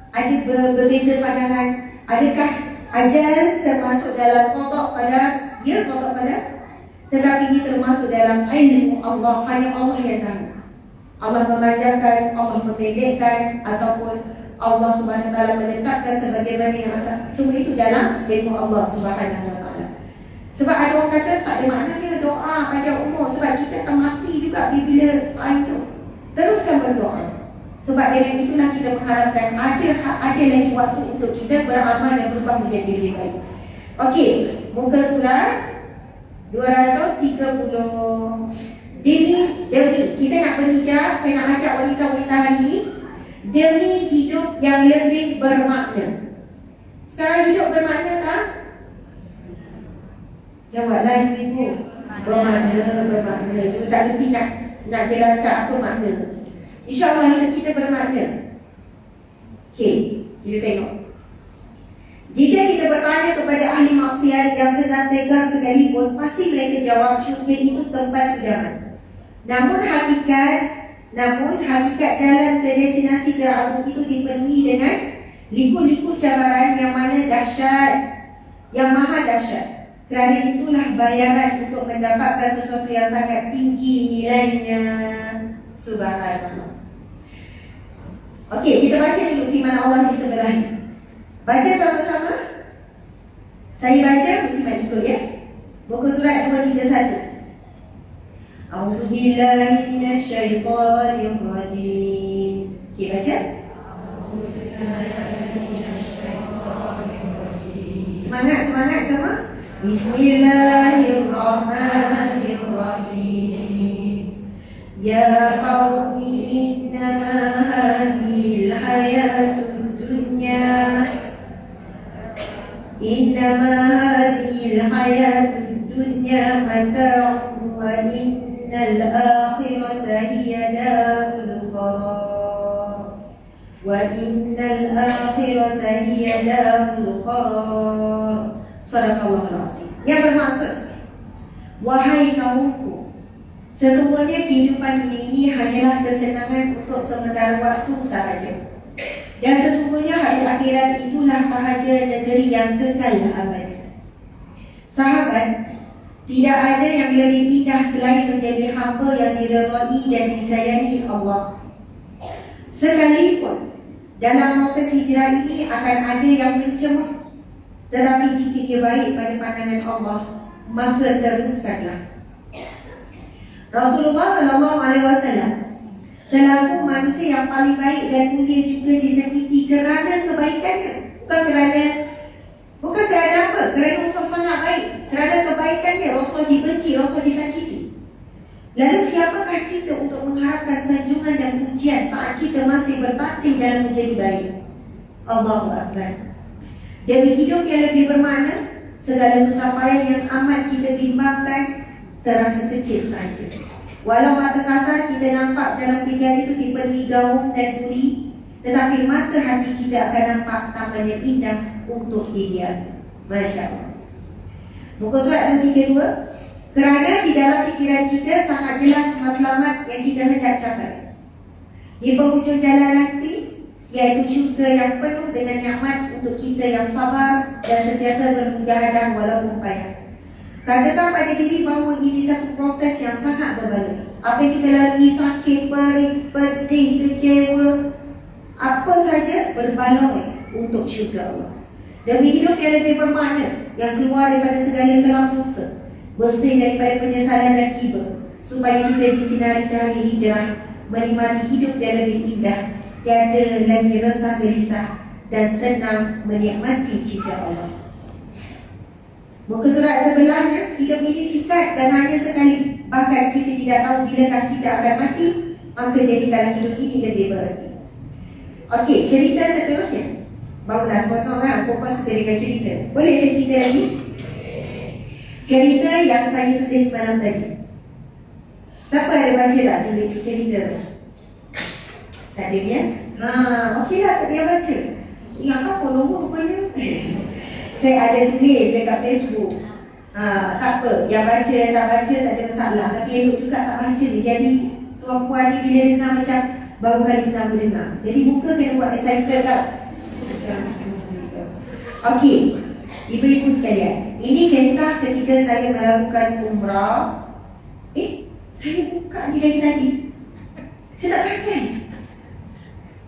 ada berbeza pandangan. Adakah ajal termasuk dalam qada' pada? Ya, qada' pada. Tetapi ini termasuk dalam ilmu Allah. Hanya Allah yang tahu. Allah memanjangkan, Allah memendekkan, ataupun Allah Subhanahu Wa Taala menetapkan sebagaimana yang asal. Semua itu dalam ilmu Allah Subhanahu Wa Taala. Sebab ada orang kata tak ada maknanya doa panjang umur, sebab kita akan mati juga bila itu. Teruskan berdoa. Sebab dengan itulah kita mengharapkan ada lagi waktu untuk kita beramal dan berubah menjadi lebih baik. Okey, muka surah 230. Demi kita nak berhijrah, saya nak ajak wanita-wanita hari ini demi hidup yang lebih bermakna. Sekarang hidup bermakna tak? Jawablah ibu. Bermakna. Cuma tak berhenti nak jelaskan apa makna. InsyaAllah hidup kita bermakna. Okey, kita tengok. Jika kita bertanya kepada ahli maksiat yang sedang tega sekalipun, pasti mereka jawab syurga itu tempat idaman. Namun hakikat jalan ke destinasi teragung itu dipenuhi dengan liku-liku cabaran yang mana dahsyat, yang maha dahsyat. Kerana itulah bayaran untuk mendapatkan sesuatu yang sangat tinggi nilainya. Subhanallah. Okey, kita baca dulu firman Allah di sebelahnya. Baca sama-sama. Saya baca, muslimat ikut ya. Buku surat 231. A'udzu billahi minasyaitonir rajim. Okey, baca. Semangat sama. Bismillahirrahmanirrahim. Ya qaumi innama hadhil hayatud dunya mata'un wa innal akhirata hiya darul qarar. Sadaqallahul azim. Yang bermaksud, wahai kaumku, sesungguhnya kehidupan dunia ini hanyalah kesenangan untuk sementara waktu sahaja. Dan sesungguhnya hari akhirat itulah sahaja negeri yang kekal abadi. Sahabat, tidak ada yang lebih indah selain menjadi hamba yang diridhai dan disayangi Allah. Sekalipun dalam proses hijrah ini akan ada yang mencemooh, tetapi jika dia baik pada pandangan Allah, maka teruskanlah. Rasulullah SAW selaku manusia yang paling baik dan mulia juga disakiti kerana kebaikannya, bukan kerana apa? Kerana Rasul sangat baik, kerana kebaikannya Rasul dibenci, Rasul disakiti. Lalu siapakah kita untuk mengharapkan sanjungan dan pujian saat kita masih bertatih dalam menjadi baik? Allahu Akbar. Demi hidup yang lebih bermakna, segala susah payah yang amat kita bimbangkan terasa kecil saja. Walau mata kasar kita nampak dalam pikiran itu dipenuhi gaung dan duri, tetapi mata hati kita akan nampak tampaknya indah untuk didiami. Masya Allah. Muka surat 232. Kerana di dalam pikiran kita sangat jelas matlamat yang kita hendak capai. Di penghujung jalan nanti, iaitu syurga yang penuh dengan nikmat untuk kita yang sabar dan sentiasa bermujahadah walaupun payah. Katakan pada diri bahawa ini satu proses yang sangat berbaloi. Apa yang kita lalui, sakit, perih, pedih, kecewa, apa saja berbaloi untuk syurga Allah. Demi hidup yang lebih bermakna, yang keluar daripada segala kelam dosa, bersih daripada penyesalan dan iba, supaya kita disinari cahaya hijrah, menikmati hidup yang lebih indah, tiada lagi resah gelisah, dan tenang menikmati cinta Allah. Muka surat sebelahnya, hidup ini singkat dan hanya sekali. Bahkan kita tidak tahu bilakah kita akan mati, maka jadikanlah hidup ini lebih berarti. Okey, cerita seterusnya. Barulah sebenarnya Puan sudah dengan cerita. Boleh saya cerita lagi? Cerita yang saya tulis malam tadi. Siapa ada baca tak tulis cerita? Tak ada ya? Okeylah, tak ada baca. Ingatkan follow rupanya. Saya ada tulis dekat Facebook. Tak apa, yang baca yang tak baca tak ada masalah. Tapi elok juga tak baca ni. Jadi tuan-puan ni bila dengar macam baru kali pertama dengar. Jadi muka kena buat excited tak? Okey, ibu-ibu sekalian, ini kisah ketika saya melakukan umrah. Saya buka ni dari tadi. Saya tak pakai.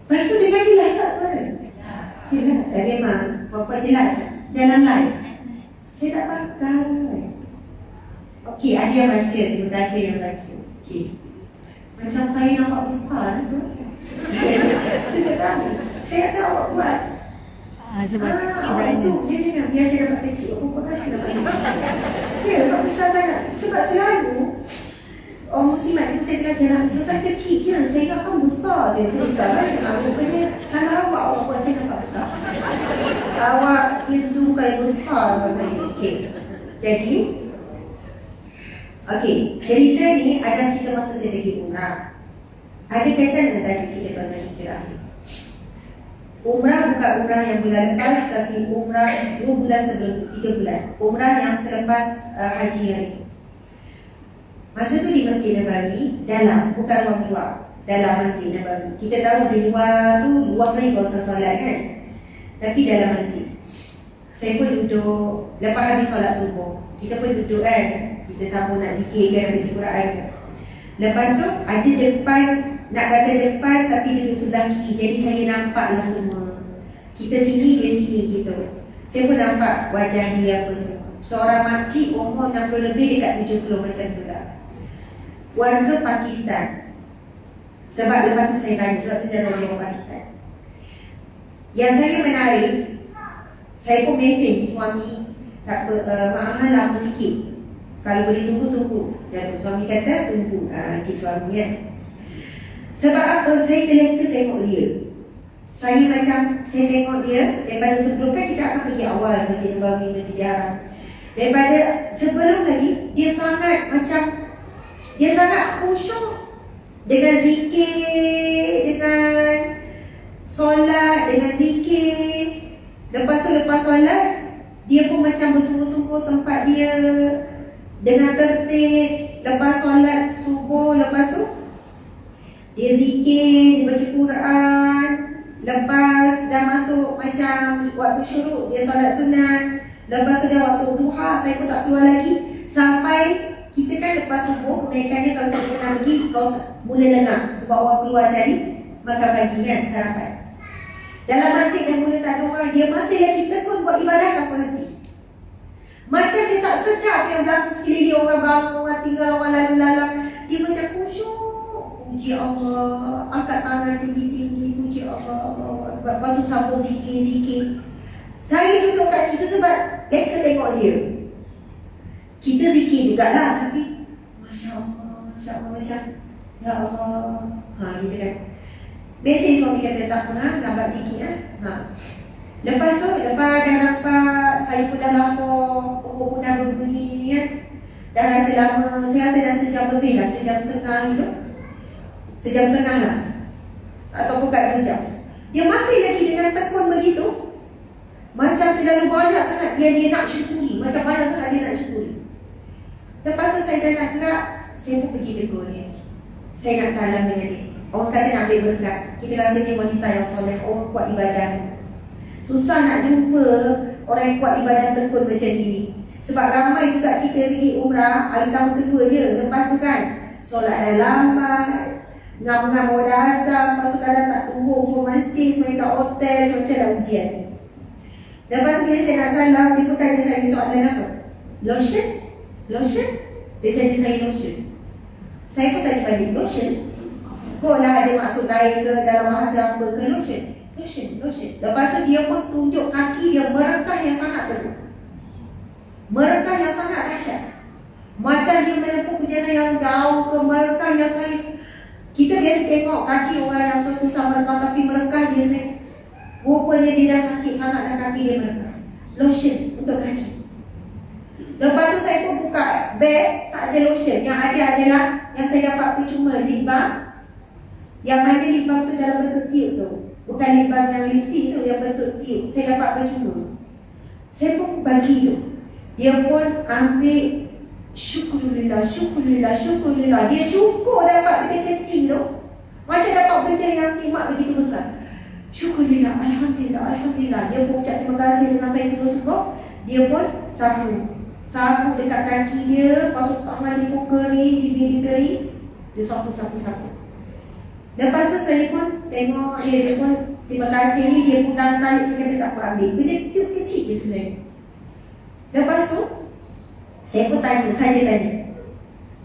Lepas tu dengar jelas tak suara? Jelas, memang Bapa jelas. Jalan live. Saya tak pakai. Okey, ada yang baca. Terima kasih yang baca. Okey. Macam saya nampak besar. Saya tak tahu. Saya rasa awak buat. Sebab awak esok dia dengar. Biar saya dapat kecil. Apa saya dapat kecil? Ya, dapat besar sangat. Sebab selalu muslimat itu saya tengah jalan selesai kecil je. Saya ingatkan besar je. Besar. Rupanya salah awak buat saya nampak besar. Awak dia zoom kali besar buat saya. Okey. Jadi cerita ni ada cerita masa saya pergi umrah. Ada kaitan dengan tajuk kita pasal hijrah. Umrah bukan umrah yang bulan lepas, tapi umrah 2 bulan sebelum, 3 bulan. Umrah yang selepas haji hari. Masa tu di Masjid Nabawi, dalam, bukan ruang luar, dalam Masjid Nabawi. Kita tahu di luar tu luas lagi kawasan solat kan, tapi dalam masjid. Saya pun duduk, lepas habis solat subuh, kita pun duduk kan, kita sambung nak zikir kan, baca Quran kan. Lepas tu ada depan, nak kata depan tapi duduk sebelah kiri, jadi saya nampaklah semua. Kita sini, dia sini gitu. Saya pun nampak wajah dia apa semua. Seorang makcik umur 60 lebih dekat 70 macam tu lah. Warga Pakistan. Sebab lepas tu saya tanya, sebab tu saya tahu dia orang Pakistan. Yang saya menarik, saya pun mesej suami, tak apa, maaf lama sikit, kalau boleh tunggu. Jadi suami kata tunggu, cik suami kan. Sebab apa? Saya terleka tengok dia. Saya tengok dia daripada sebelum, kan kita akan pergi awal Masjid Nabawi, Masjid Haram. Daripada sebelum lagi, dia sangat khusyuk dengan zikir, dengan solat, dengan zikir. Lepas solat, dia pun macam bersungguh-sungguh tempat dia dengan tertib. Lepas solat subuh, lepas tu dia zikir, dia baca Quran. Lepas dah masuk macam waktu syuruk, dia solat sunat. Lepas tu dah waktu duha, saya pun tak keluar lagi. Sampai kita kan lepas subuh, kebanyakannya kalau saya pernah pergi, kau mula lengang. Sebab orang keluar cari makan pagi kan, sarapan. Dalam masjid yang mula tak ada orang, dia masih lagi tekun buat ibadah tanpa henti. Macam dia tak sedar yang berlaku sekeliling, orang bangun, orang tinggal, orang lalu lalang. Dia macam khusyuk. Puji Allah, angkat tangan tinggi-tinggi, puji Allah. Lepas tu sambung zikir-zikir. Saya duduk kat situ sebab leka tengok dia. Kita zikir jugalah, tapi Masya Allah macam Ya Allah, gitu kan. Mesej suami kata tak apa, lambat sikit Lepas tu, lepas dah nampak, saya pun dah lapar, perut pun dah berbunyi kan. Dah rasa lama, saya rasa dah sejam lebih lah, sejam setengah gitu. Sejam setengah lah, ataupun kat 2 jam. Dia masih lagi dengan tekun begitu. Macam terlalu banyak sangat dia nak syukuri. Macam banyak sangat dia nak syukuri. Lepas tu saya dah nak gerak, saya pun pergi tegur dia. Saya nak salam dengan dia. Orang kata nak ambil berkat. Kita rasa dia wanita yang soleh, orang kuat ibadah. Susah nak jumpa orang yang kuat ibadah tekun macam ini. Sebab ramai juga kita pergi umrah, hari tahun kedua je. Lepas tu kan, solat dah lambat, ngam-ngam orang dah azam, lepas tu kadang tak turun pun masjid, semuanya kat hotel, macam dah ujian. Lepas tu bila saya nak salam, dia pun tanya saya soalan apa? Lotion? Dia tanya saya lotion. Saya pun tanya balik, lotion? Kok lah ada maksud lain ke dalam bahasa apa ke lotion? Lepas tu dia pun tunjuk kaki dia merekah yang sangat teruk. Merekah yang sangat dahsyat. Macam dia menempuh perjalanan yang jauh ke merekah yang kita biasa tengok kaki orang yang susah merekah, tapi merekah dia rupanya dia dah sakit sangat dan kaki dia merekah. Lotion untuk kaki. Lepas tu saya pun buka beg, tak ada lotion. Yang ada adalah yang saya dapat percuma lip balm. Yang mana lip balm tu dalam bentuk tiup tu. Bukan lip balm yang lipstick tu, yang bentuk tiup. Saya dapat percuma. Saya pun bagi tu. Dia pun ambil, syukurillah. Dia cukup dapat benda kecil tu. Macam dapat benda yang nikmat begitu besar. Syukurillah, Alhamdulillah. Dia pun ucap terima kasih dengan saya sungguh-sungguh. Dia pun sapu dekat kaki dia. Lepas tu tangan dia pun kering, bibir dia kering. Dia sapu. Lepas tu saya pun tengok dia pun terima kasih ni. Dia pun dalam tarik, saya kata tak apa ambil. Benda kecil je sebenarnya. Lepas tu saya pun tanya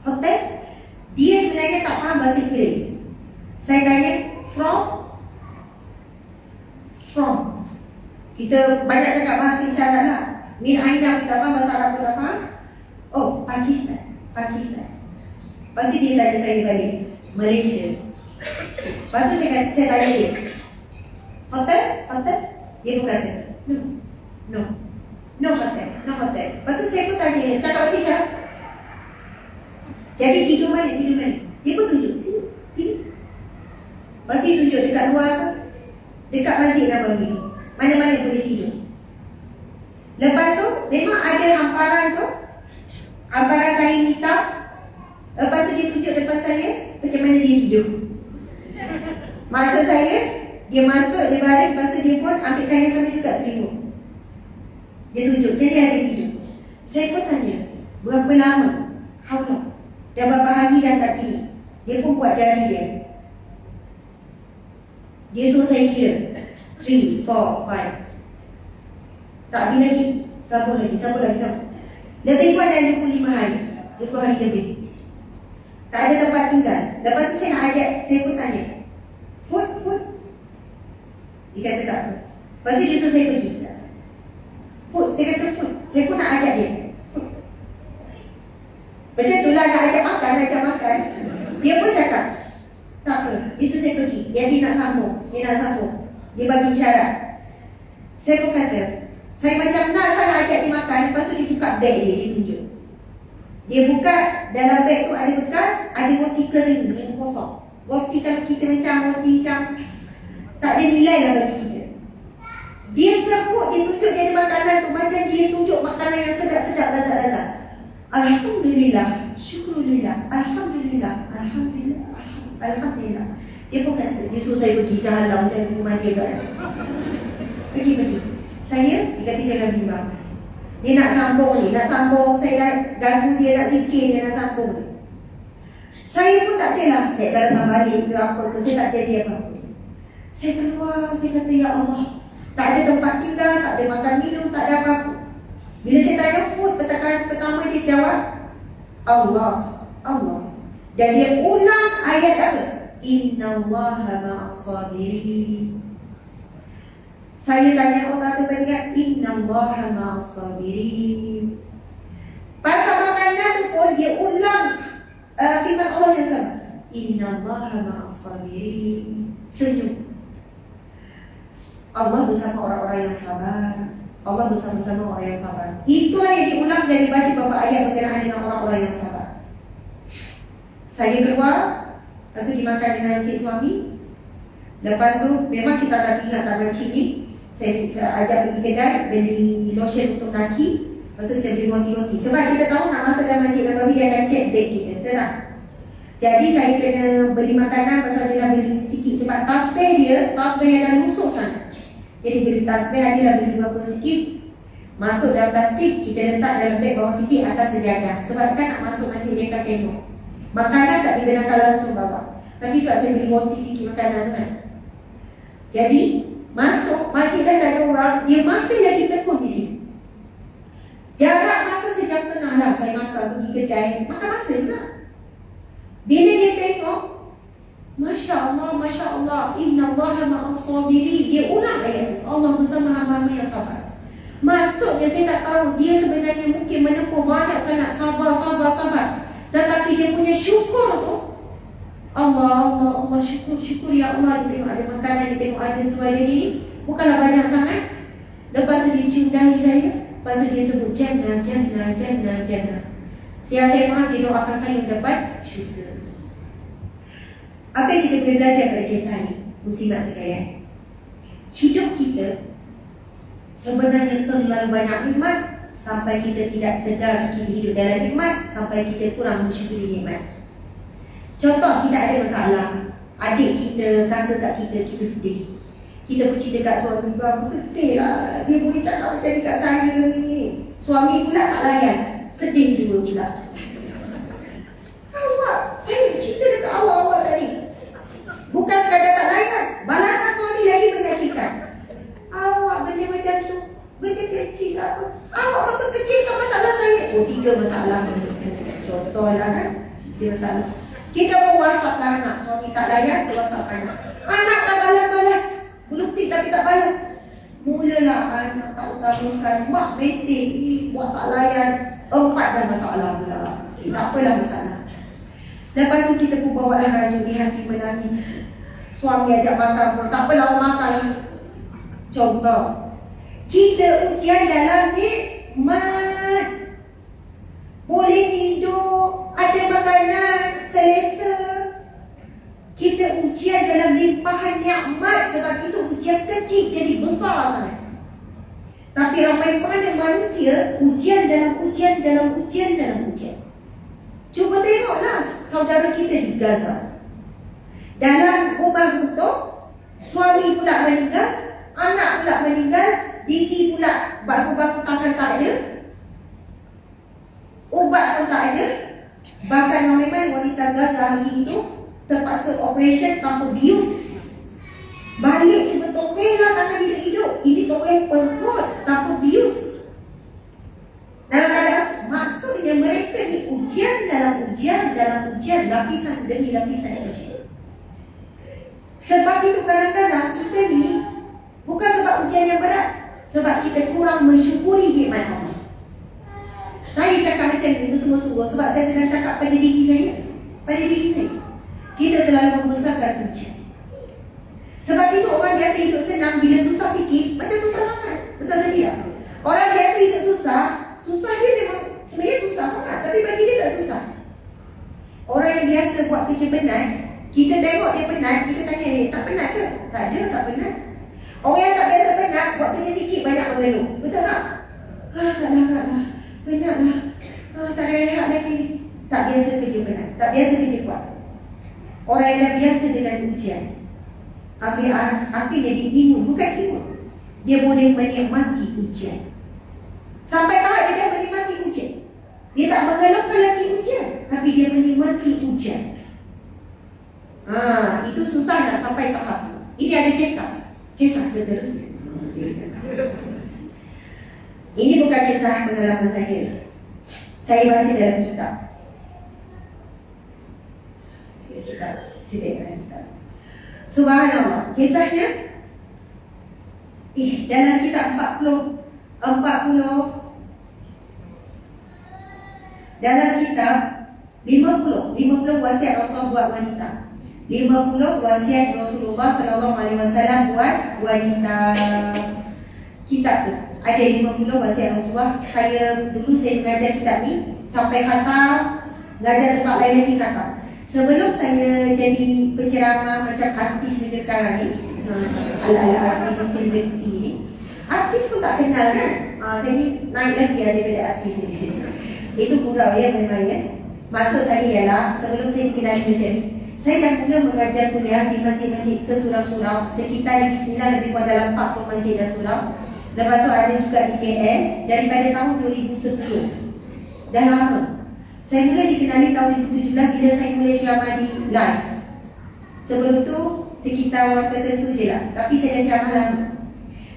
hotel. Dia sebenarnya tak faham bahasa Inggeris. Saya tanya from. Kita banyak cakap bahasa isyarat lah. Min Aina pun tak faham, bahasa Arab pun tak faham. Oh, Pakistan. Lepas tu dia tanya saya balik, Malaysia. Lepas tu saya tanya dia, hotel? Dia pun kata, no. No. No hotel. No hotel. Lepas tu saya pun tanya, cakap bahasa isyarat. Jadi tidur mana? Tidur mana? Dia pun tunjuk, sini. Sini. Lepas tu tunjuk dekat luar tu, dekat Masjid Nabawi. Mana-mana boleh tidur. Lepas tu memang ada hamparan tu, hamparan kain hitam. Lepas tu dia tunjuk depan saya macam mana dia tidur. Masa saya, dia masuk, dia balik. Lepas tu dia pun ambil kain yang sama juga, selimut. Dia tunjuk, jadi ada tidur. Saya pun tanya, berapa lama? How long? Dah berapa hari dah kat sini? Dia pun buat jari dia. Dia suruh saya kira 3, 4, 5. Tak habis lagi. Sambung lagi. Lebih kurang dari 25 hari. 20 hari lebih. Tak ada tempat tinggal. Lepas tu saya nak ajak, saya pun tanya, Food? Dia kata tak apa. Lepas tu dia suruh saya pergi. Food, saya kata food. Saya pun nak ajak dia. Food. Macam tu lah, nak ajak makan. Dia pun cakap, tak apa, dia suruh saya pergi. Dia nak sambung. Dia bagi isyarat. Saya pun kata, saya macam nak salah ajak dia makan. Lepas tu dia buka beg dia tunjuk. Dia buka, dalam beg tu ada bekas, ada roti kering yang kosong. Roti kalau kita macam tak ada nilai lah bagi kita. Dia sebut, dia tunjuk dia ada makanan tu macam dia tunjuk makanan yang sedap-sedap, lazat-lazat. Alhamdulillah, syukurillah, Alhamdulillah. Dia pun kata, dia suruh saya pergi jalan macam rumah dia kan. Pergi. Saya, dia kata jangan bimbang. Dia nak sambung, saya dah ganggu dia nak zikir, dia nak sambung ni. Saya pun tak adalah, saya tak datang balik ke apa ke, saya tak jadi apa-apa. Saya keluar, saya kata ya Allah, tak ada tempat tinggal, tak ada makan minum, tak ada apa-apa. Bila saya tanya food, pertama dia jawab Allah. Dan dia ulang ayat apa? Innallaha ma'as-sabirin. Saya tanya orang tu tadi kan, Innallaha ma'as-sabirin. Pasal makanan tu pun dia ulang firman Allah yang sama. Innallaha ma'as-sabirin. Senyum. Allah bersama orang-orang yang sabar. Allah bersama-sama orang yang sabar. Itulah yang diulang dari beberapa ayat berkenaan dengan orang-orang yang sabar. Saya keluar, lepas tu dimakan dengan cik suami. Lepas tu memang kita akan ingat tangan cik ni. Saya ajak pergi kedai, beli lotion untuk kaki. Lepas tu kita beli roti-roti. Sebab kita tahu nak masuk dalam Masjid Nabawi, dia akan check beg kita, betul tak? Jadi saya kena beli makanan, pasal dia dah beli sikit. Sebab tasbih dia dah lusuk sangat. Jadi beli tasbih, adalah beli berapa sikit. Masuk dalam plastik, kita letak dalam beg bawah sikit atas sejadah. Sebab kan nak masuk masjid, dia akan tengok. Makanan tak dibenarkan langsung bawah. Tapi sebab saya beli roti sikit makanan tu kan. Jadi masuk, masjid dah ada orang, dia masih lagi tekun di sini. Jarak masa sejam setengah lah saya makan pergi kedai, makan masa juga. Bila dia tengok, Masya Allah, Innallaha ma'as-sabirin. Dia ulang ayat tu, Allah bersama hamba-hamba yang sabar. Maksudnya saya tak tahu, dia sebenarnya mungkin menempuh banyak sangat sabar. Tetapi dia punya syukur tu, Allah, syukur ya Allah. Dia tengok ada makanan, dia tengok ada tu, ada ni, bukanlah banyak sangat. Lepas tu dia cium dahi saya. Lepas tu dia sebut Jannah. Saya faham dia doakan saya dapat syurga. Apa yang kita boleh belajar pada kisah ni, muslimat sekalian? Hidup kita sebenarnya terlalu banyak nikmat sampai kita tidak sedar kita hidup dalam nikmat, sampai kita kurang mensyukuri nikmat. Contoh, kita ada masalah, adik kita kata kat kita, kita sedih. Kita pergi dekat suami, bang sedih lah, dia boleh cakap macam ni kat saya ni. Suami pula tak layan, sedih juga pula. Awak, saya cerita dekat awak tadi, bukan sekadar tak layan, balasan suami lagi menyakitkan. Awak benda macam tu, benda kecil apa? Awak makin kecilkan masalah saya. Oh, 3 masalah. Contoh lah kan, 3 masalah. Kita pun whatsapp anak, suami tak layan, whatsapp anak. Anak tak balas-balas, bulutik tapi tak balas. Mulalah anak tak utamakan, mak mesej, buat tak layan. 4 dah masalah pula. Okay, tak apalah masalah. Lepas tu kita pun bawa lah rajuk di hati menangis. Suami ajak makan pun, tak apalah orang makan. Contoh, Kita ujian dalam nikmat. Boleh hidup, ada makanan, selesa. Kita ujian dalam limpahan nikmat. Sebab itu ujian kecil jadi besar sangat. Tapi ramai mana manusia ujian dalam ujian dalam ujian dalam ujian. Cuba tengoklah saudara kita di Gaza. Dalam rumah runtuh, suami pula meninggal, anak pula meninggal, diri pula batu-batu tangan tak ada, ubat pun tak ada. Bahkan ramai wanita Gaza hari itu terpaksa operation tanpa bius. Balik cuba tokeh lah tangan hidup-hidup. Ini tokeh perut tanpa bius. Dalam keadaan maksudnya mereka ni ujian dalam ujian dalam ujian, lapisan demi lapisan ujian. Sebab itu kadang-kadang kita ni bukan sebab ujian yang berat, sebab kita kurang mensyukuri nikmat Allah. Saya cakap macam ni itu semua-semua sebab saya sedang cakap pada diri saya. Pada diri saya, kita terlalu membesarkan ujian. Sebab itu orang biasa hidup senang, bila susah sikit macam susah sangat. Betul ke tidak? Orang biasa hidup susah, susah dia memang sebenarnya susah sangat, tapi bagi dia tak susah. Orang yang biasa buat kerja penat, kita tengok dia penat, kita tanya dia, tak penat ke? Tak ada, tak penat. Orang yang tak biasa penat, buat kerja sikit banyak mengeluh. Betul tak? Tak lah, penat lah. Tak ada nak lagi. Tak biasa kerja penat, tak biasa kerja kuat. Orang yang dah biasa dengan ujian, akhirnya dia imun, bukan imun. Dia boleh menikmati ujian. Sampai tahap dia dah menikmati ujian. Dia tak mengeluhkan lagi ujian, tapi dia menikmati ujian. Itu susah nak sampai tahap. Ini ada kisah seterusnya. Ini bukan kisah pengalaman saya. Saya baca dalam kitab. Saya dalam kitab. Subhanallah, kisahnya dalam kitab 40 dalam kitab 50 wasiat Rasulullah buat wanita. 50 wasiat Rasulullah SAW buat wanita. Kitab tu ada 50 wasiat Rasulullah. Saya mengajar kitab ni sampai khatam, mengajar tempat lain lagi khatam. Sebelum saya jadi penceramah macam artis macam sekarang ni, ala-ala artis selebriti ni, artis pun tak kenal kan. Saya ni naik lagi daripada artis ni. Itu gurau ya memang ya. Maksud saya ialah sebelum saya dikenali macam ni, saya dah mula mengajar kuliah di masjid-masjid ke surau-surau. Sekitar Negeri Sembilan lebih kurang dalam 40 masjid dan surau. Lepas tu ada juga di KL daripada tahun 2010. Dah lama. Saya mula dikenali tahun 2017 bila saya mula ceramah di live. Sebelum tu sekitar orang tertentu je lah, tapi saya dah ceramah lama.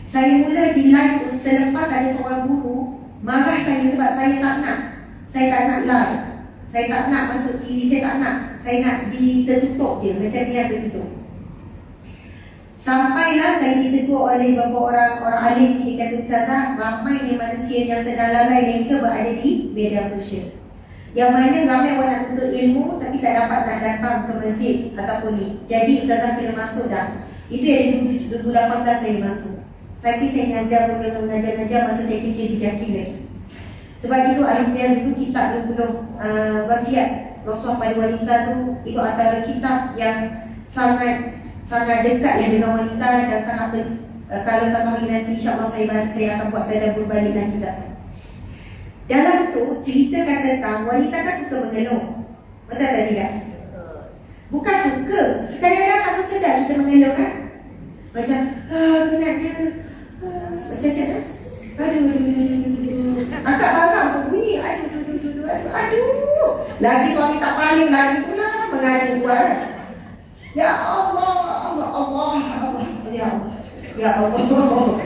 Saya mula di live selepas ada seorang guru marah saya sebab saya tak nak live. Saya tak nak masuk TV, saya tak nak. Saya nak tertutup je, macam ni yang tertutup. Sampailah saya ditegur oleh beberapa orang alim ni, kata Ustazah, ramai ni manusia yang sedang lalai lengka berada di media sosial. Yang mana ramai orang nak tuntut ilmu tapi tak dapat nak datang ke masjid ataupun ni. Jadi Ustazah kena masuk dah. Itu yang 2018 saya masuk. Tapi saya mengajar masa saya kerja di Jakim lagi. Sebab itu alhamdulillah dulu kitab 20 wasiat Rasulullah pada wanita tu, itu antara kitab yang sangat dekat dengan wanita dan sangat kalau sama hari nanti insya-Allah saya akan buat tadabbur balik dengan kitab. Dalam tu ceritakan tentang wanita kan suka mengeluh. Betul tak tidak? Bukan suka, sekadar tak bersedar kita mengeluh kan. Macam penatnya, macam kan? Aduh. Angkat barang pun bunyi. Aduh. Lagi suami tak paling lagi pula mengadu buat. Ya Allah. Ya Allah.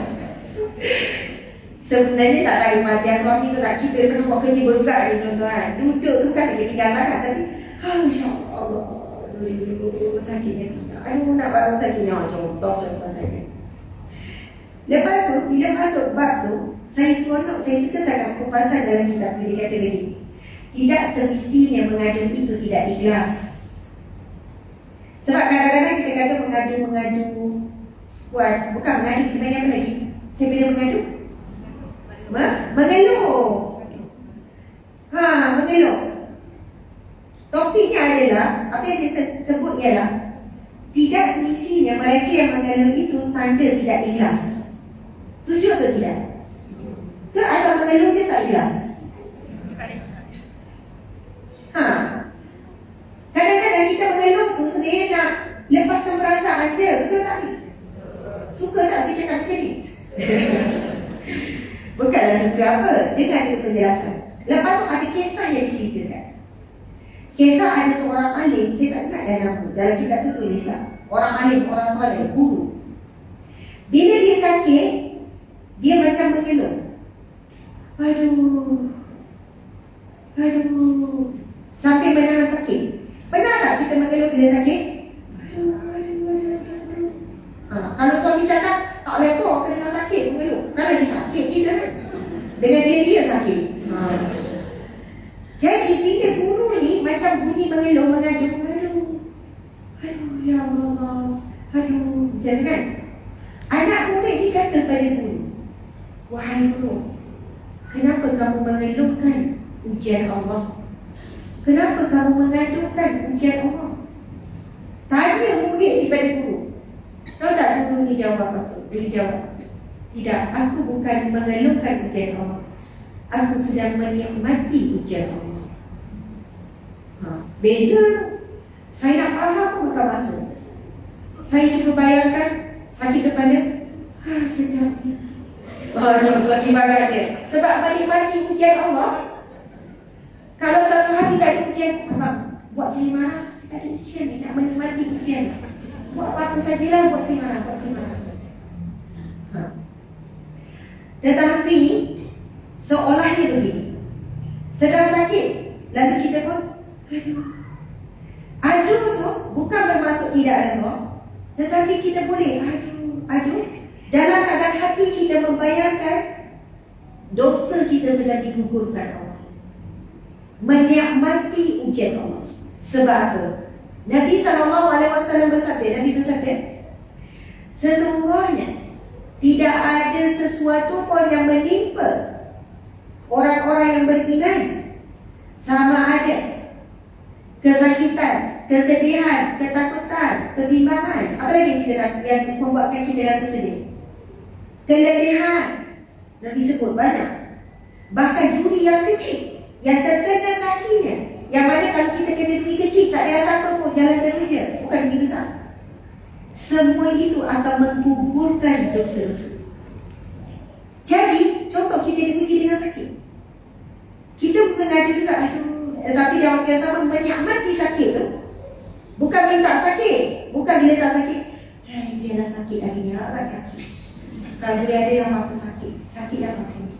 Sebenarnya tak tahu mati suami tu nak kita tengah buat kerja bergerak ni tuan-tuan. Duduk tu bukan sakit pinggang sangat tapi masya-Allah. Aduh sakitnya. Aduh nak buat sakitnya contoh saja. Lepas tu bila masuk bab tu, saya suka sangat kupasan dalam kitab tu. Dia kata lagi, tidak semestinya mengadu itu tidak ikhlas. Sebab kadang-kadang kita kata mengadu squad. Bukan mengadu, kita panggil apa lagi? Saya bila mengadu Mengeluh. Mengeluh. Topiknya adalah, apa yang disebut ialah, tidak semestinya mereka yang mengeluh itu tanda tidak ikhlas. Setuju atau tidak? Ke asal mengeluh dia tak ikhlas? Kadang-kadang kita mengeluh tu sebenarnya nak lepaskan perasaan je. Betul tak ni? Suka tak saya cakap macam ni? Bukanlah suka apa, dengan ada penjelasan. Lepas tu ada kisah yang diceritakan. Kisah ada seorang alim, saya tak ingat dah nama, dalam kitab tu tulis lah. Orang alim, orang soleh, guru. Bila dia sakit, dia macam mengeluh. Aduh, sampai menahan sakit. Pernah tak kita mengeluh bila sakit? Kalau suami cakap, tak boleh kau kena sakit mengeluh. Kan lagi sakit kita kan? Dengan dia sakit. Jadi bila guru ni macam bunyi mengeluh, mengadu, aduh ya Allah, macam kan? Anak murid ni kata pada guru, wahai guru, kenapa kamu mengeluhkan ujian Allah? Kenapa kamu mengadukan ujian Allah? Tanya murid ni pada guru. Tahu tak guru ni jawab apa? Dia jawab, tidak, aku bukan mengeluhkan ujian Allah, aku sedang menikmati ujian Allah. Beza. Saya nak faham pun bukan masa. Saya cuba bayangkan sakit kepala, sedapnya. Cuba timbangan dia. Sebab menikmati ujian Allah. Kalau satu hari tak ada ujian, abang buat saya marah, saya tak ada ujian ni, nak menikmati ujian. Buat apa-apa sajalah, buat saya marah. Tetapi seolahnya begini, sedang sakit, lalu kita pun aduh tu bukan bermaksud tidak redha, tetapi kita boleh aduh dalam keadaan hati kita membayangkan dosa kita sedang digugurkan Allah, menikmati ujian Allah. Sebab apa? Nabi SAW bersabda, sesungguhnya tidak ada sesuatu pun yang menimpa orang-orang yang beriman, sama ada kesakitan, kesedihan, ketakutan, kebimbangan, apa lagi yang membuatkan kita rasa sedih, keletihan. Nabi sebut banyak. Bahkan duri yang kecil yang terkena kakinya, yang mana kalau kita kena duri kecil, tak ada asal pun jalan terus je, bukan duri besar. Semua itu akan menggugurkan dosa-dosa. Jadi, contoh kita diuji dengan sakit, kita mengadu juga, tetapi dalam yang sama menikmati sakit tu. Bukan minta sakit, bukan bila tak sakit, dia dah sakit hari ni, agak sakit. Kalau boleh ada yang apa sakit apa sini.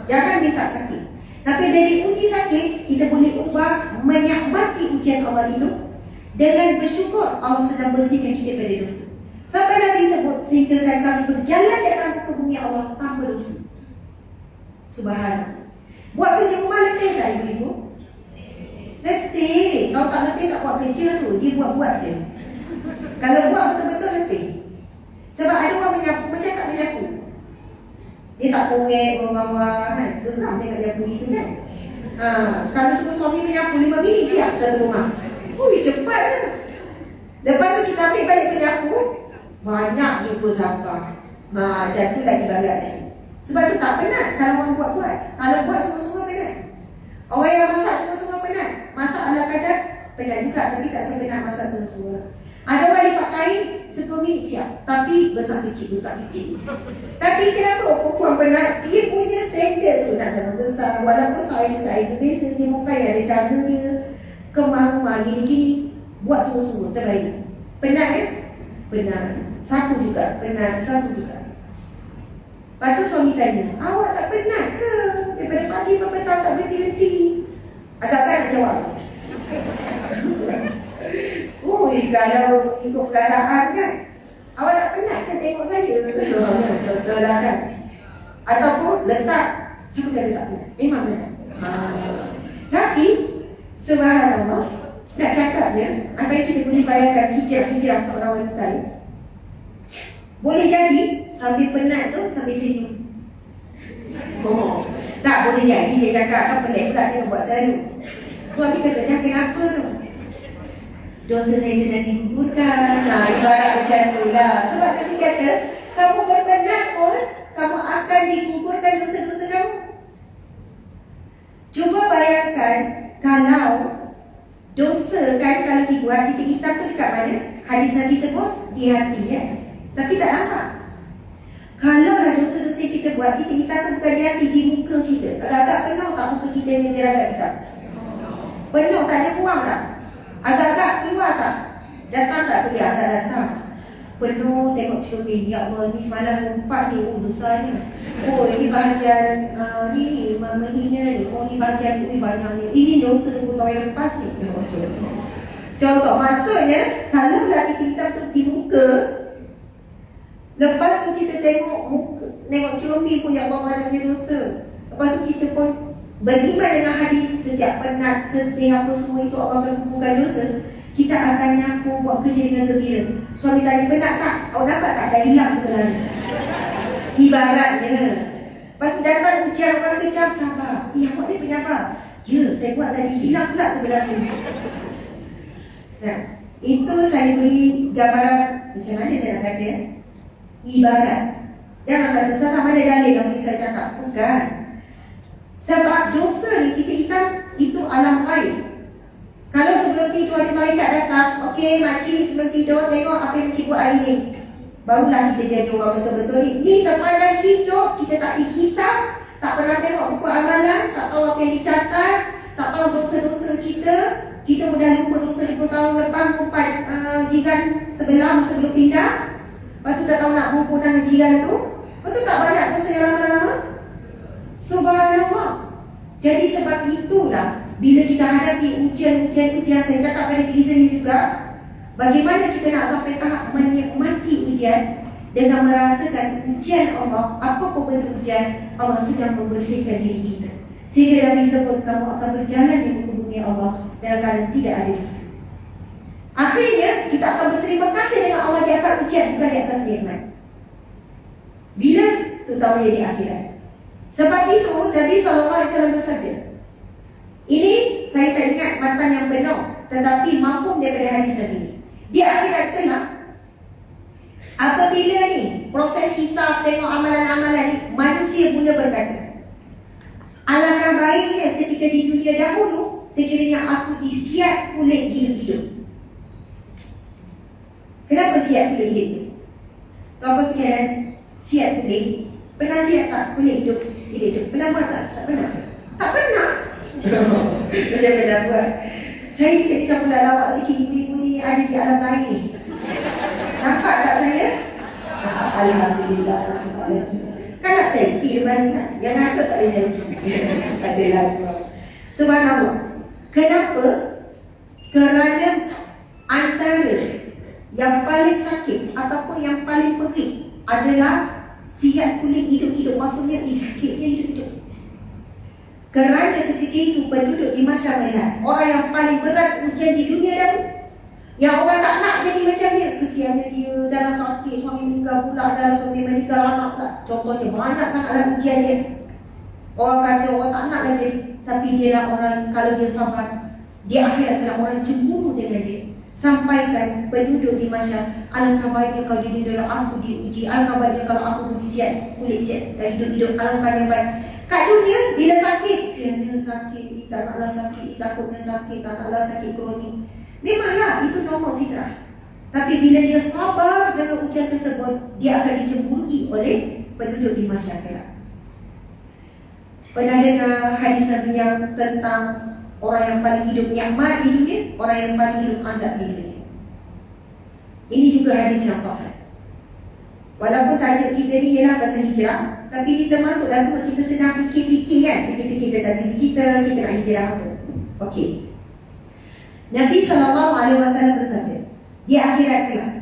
Jangan minta sakit. Tapi dari uji sakit, kita boleh ubah menikmati ujian Allah itu dengan bersyukur Allah sedang bersihkan kita dari dosa. Sampai Nabi sebut, sehingga kami berjalan di atas muka bumi Allah tanpa dosa. Subhanallah. Buat kerja rumah letih tak ibu-ibu? Letih. Kalau tak letih tak buat kerja tu, dia buat-buat je. Kalau buat betul-betul letih. Sebab ada orang menyapu macam tak menyapu. Dia tak korek bawah-bawah kan. Geram dia kat nyapu gitu kan. Kalau suka suami menyapu 5 minit siap satu rumah. Cepat kan. Lepas tu kita ambil balik penyapu, banyak jumpa sampah. Macam tu lagi balat. Sebab tu tak penat kalau orang buat-buat. Kalau buat sungguh-sungguh penat. Orang yang masak sungguh-sungguh penat. Masak ala kadar penat juga, tapi tak sepenat masak sungguh-sungguh. Ada orang lipat kain 10 minit siap, tapi besar kecil. Tapi kenapa perempuan penat? Dia punya standard tu nak sama besar. Walaupun saiz itu biasa je, bukan yang ada cara dia kemah-kemah gini-gini. Buat sungguh-sungguh, terbaik. Penat kan? Penat. Sapu juga, penat. Sapu juga. Lepas tu suami tanya, awak tak penat ke? Daripada pagi sampai petang tak berhenti-henti. Asalkan nak jawab. Kalau ikut perasaan kan, awak tak penat ke tengok saya? Contohlah kan. Ataupun letak, siapa kata tak penat? Memang penat. Tapi subhanallah, nak cakapnya, antara kita boleh bayangkan hijrah seorang wanita ni, boleh jadi sambil penat tu sambil senyum. Oh, tak boleh jadi saya cakap kan pelik pula dia buat selalu. Suami kata dah kenapa tu? Dosa saya sedang digugurkan. Nah, ibarat macam tu lah. Sebab Nabi kata, kamu berpenat pun, kamu akan digugurkan dosa-dosa kamu. Cuba bayangkan kalau dosa kan kalau dibuat titik hitam tu dekat mana? Hadis Nabi sebut di hati ya. Tapi tak nampak. Kalau lah dosa-dosa yang kita buat titik hitam tu bukan di hati, di muka kita. Agak-agak penuh tak muka kita yang jerawat kita? Penuh tak ada buang tak? Agak-agak keluar tak? Datang tak pergi? Agak datang. Penuh tengok cermin. Ya Allah, ni semalam lompat ni. Oh besarnya. Oh ini bahagian ni menghina ni. Oh ni bahagian banyak ni. Ini dosa 20 tahun yang lepas ni. Contoh maksudnya kalau lah titik hitam tu di muka, lepas tu kita tengok muka, tengok cermin pun ya Allah ada punya dosa. Lepas tu kita pun beriman dengan hadis setiap penat, setiap apa semua itu Allah akan gugurkan dosa. Kita akan nyapu buat kerja dengan gembira. Suami tanya penat tak? Awak dapat tak? Dah hilang sebenarnya. Ibaratnya. Lepas tu dapat ujian orang kecam, sabar. Awak ni penyabar. Ya, saya buat tadi hilang pula sebelah sini. Nah, itu saya beri gambaran macam mana saya nak kata ibarat. Jangan kata dosa sama ada dalil yang saya cakap. Bukan. Sebab dosa ni titik hitam itu alam gaib. Kalau sebelum tidur ada malaikat datang, okey makcik sebelum tidur tengok apa yang makcik buat hari ni. Barulah kita jadi orang betul-betul ni. Ni sepanjang hidup kita tak dihisap, tak pernah tengok buku amalan, tak tahu apa yang dicatat, tak tahu dosa-dosa kita. Kita mudah lupa dosa 20 tahun lepas umpat jiran sebelah sebelum pindah. Lepas tu tak tahu nak berhubungan jiran tu. Betul tak banyak dosa yang lama-lama? Subhanallah. Jadi sebab itulah bila kita hadapi ujian-ujian saya cakap pada diri saya juga, bagaimana kita nak sampai tahap menikmati ujian dengan merasakan ujian Allah, apa pun bentuk ujian, Allah sedang membersihkan diri kita. Sehingga Nabi sebut kamu akan berjalan di muka bumi Allah dalam keadaan tidak ada dosa. Akhirnya kita akan berterima kasih dengan Allah di atas ujian, bukan di atas nikmat. Bila? Terutamanya di akhirat. Sebab itu Nabi SAW bersabda, ini saya tak ingat matan yang benar, tetapi mafhum daripada hadis Nabi. Di akhirat kelak, apabila ni proses hisab tengok amalan-amalan ni, manusia mula berkata, alangkah baiknya ketika di dunia dahulu sekiranya aku disiap kulit hidup-hidup. Kenapa siap kulit hidup? Tuan-tuan sekalian, siap kulit. Pernah siap tak kulit hidup? Pernah buat tak? Tak pernah. Tak pernah. Macam mana buat? Saya ni campur dah lawak sikit, ibu-ibu ni ada di alam lain ni. Nampak tak saya? Alhamdulillah. Kan nak selfie lepas ni kan? Yang nak tak boleh selfie. Adalah. Subhanallah. Kenapa? Kerana antara yang paling sakit ataupun yang paling perih adalah siap kulit hidup-hidup. Maksudnya sakitnya hidup-hidup. Kerana ketika itu penduduk di masyarakat melihat orang yang paling berat ujian di dunia dahulu, yang orang tak nak jadi macam dia. Kesiannya dia dalam sakit, suami meninggal pula, dalam suami meninggal anak pula. Contohnya banyak sangatlah ujian dia. Orang kata orang tak nak lah jadi, tapi dia lah orang, kalau dia sabar, di akhirat kena orang cemburu dengan dia. Sampaikan penduduk di masyarakat, alangkah baiknya kalau dia dalam aku diuji, alangkah baiknya kalau aku berisiat kulit siap hidup-hidup, alangkah yang baik. Kat dunia, bila sakit, siapa sakit, tak naklah sakit, takutnya sakit, tak naklah sakit kronik. Memanglah, itu normal fitrah. Tapi bila dia sabar dengan ujian tersebut, dia akan dicemburui oleh penduduk di masyarakat. Pernah dengar hadis Nabi yang tentang orang yang paling hidup nikmat di dunia, orang yang paling hidup azab di dunia. Ini juga hadis yang sahih. Walaupun tajuk kita ni ialah pasal hijrah, tapi kita masuklah semua kita sedang fikir-fikir kan, fikir-fikir tentang diri kita nak hijrah apa. Okey. Nabi SAW bersabda, di akhirat kelak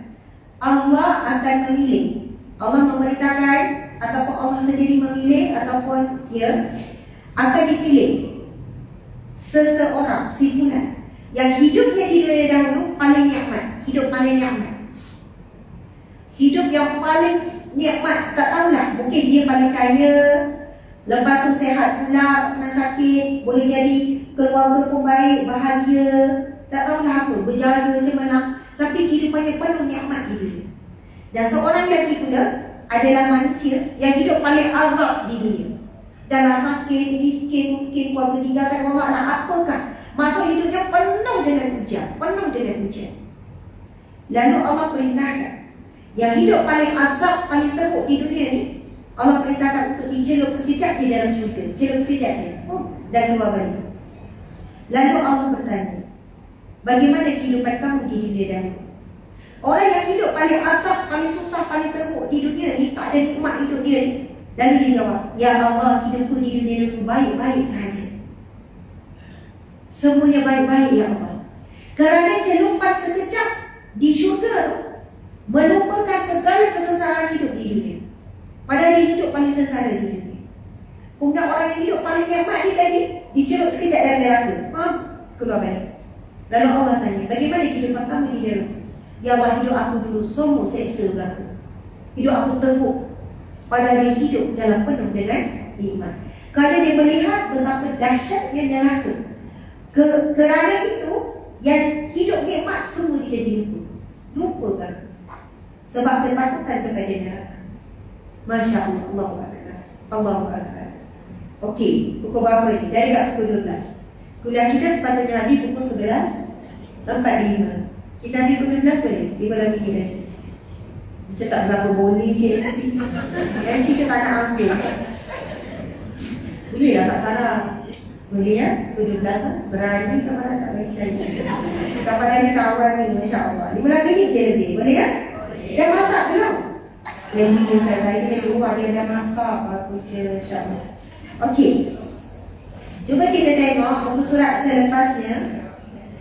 Allah akan memilih. Allah memerintahkan ataupun Allah sendiri memilih ataupun akan dipilih seseorang, si fulan yang hidupnya di dunia dahulu paling nikmat, hidup paling nikmat. Hidup yang paling nikmat, tak tahulah, mungkin dia paling kaya, Lepas tu sehat pula, kena sakit, boleh jadi keluarga pun baik, bahagia, tak tahulah apa, berjaya macam mana. Tapi kehidupannya penuh nikmat di dunia. Dan seorang lelaki pula adalah manusia yang hidup paling azab di dunia. Dalam sakit, miskin, mungkin keluarga tinggalkan Allah, nak apakan. Masuk hidupnya penuh dengan ujian, penuh dengan ujian. Lalu Allah perintahkan yang hidup paling azab, paling teruk di dunia ni, Allah perintahkan untuk dicelup sekejap di dalam syurga. Celup sekejap je, dan keluar balik. Lalu Allah bertanya, bagaimana kehidupan kamu di dunia dahulu? Orang yang hidup paling azab, paling susah, paling teruk di dunia ni, tak ada nikmat hidup dia ni. Lalu dia jawab, ya Allah, hidupku di dunia dulu baik-baik sahaja. Semuanya baik-baik ya Allah. Kerana celupan sekejap di syurga tu melupakan segala kesesaran hidup di dunia. Padahal dia hidup paling sengsara di dunia. Kemudian orang yang hidup paling nikmat ni tadi dicelup sekejap dalam neraka, keluar balik. Lalu Allah tanya, bagaimana kehidupan kamu di dalam? Ya Allah, hidup aku dulu sungguh seksa belaka. Hidup aku teruk. Padahal dia hidup dalam penuh dengan nikmat. Kerana dia melihat betapa dahsyatnya neraka. Kerana itu yang hidup nikmat sungguh dia jadi lupa kan? Sebab ketakutan kepada neraka. Masya Allah, Allahu Akbar, Allahu Akbar. Okey, pukul berapa ni? Dari kat pukul 12. Kuliah kita sepatutnya habis pukul 11.45. Kita habis pukul 12 boleh? 15 minit lagi. Dia cakap berapa boleh je MC. MC cakap nak ambil. Boleh lah Kak Farah? Boleh ya? Pukul 12 lah. Berani Kak Farah tak bagi saya. Kak Farah ni kawan ni, Masya Allah. 15 minit je lebih, boleh ya? Dah masak belum? Jadi saya dia keluar, dia dah masak. Bagus dia, Masya Allah. Okey, cuba kita tengok muka surat selepasnya.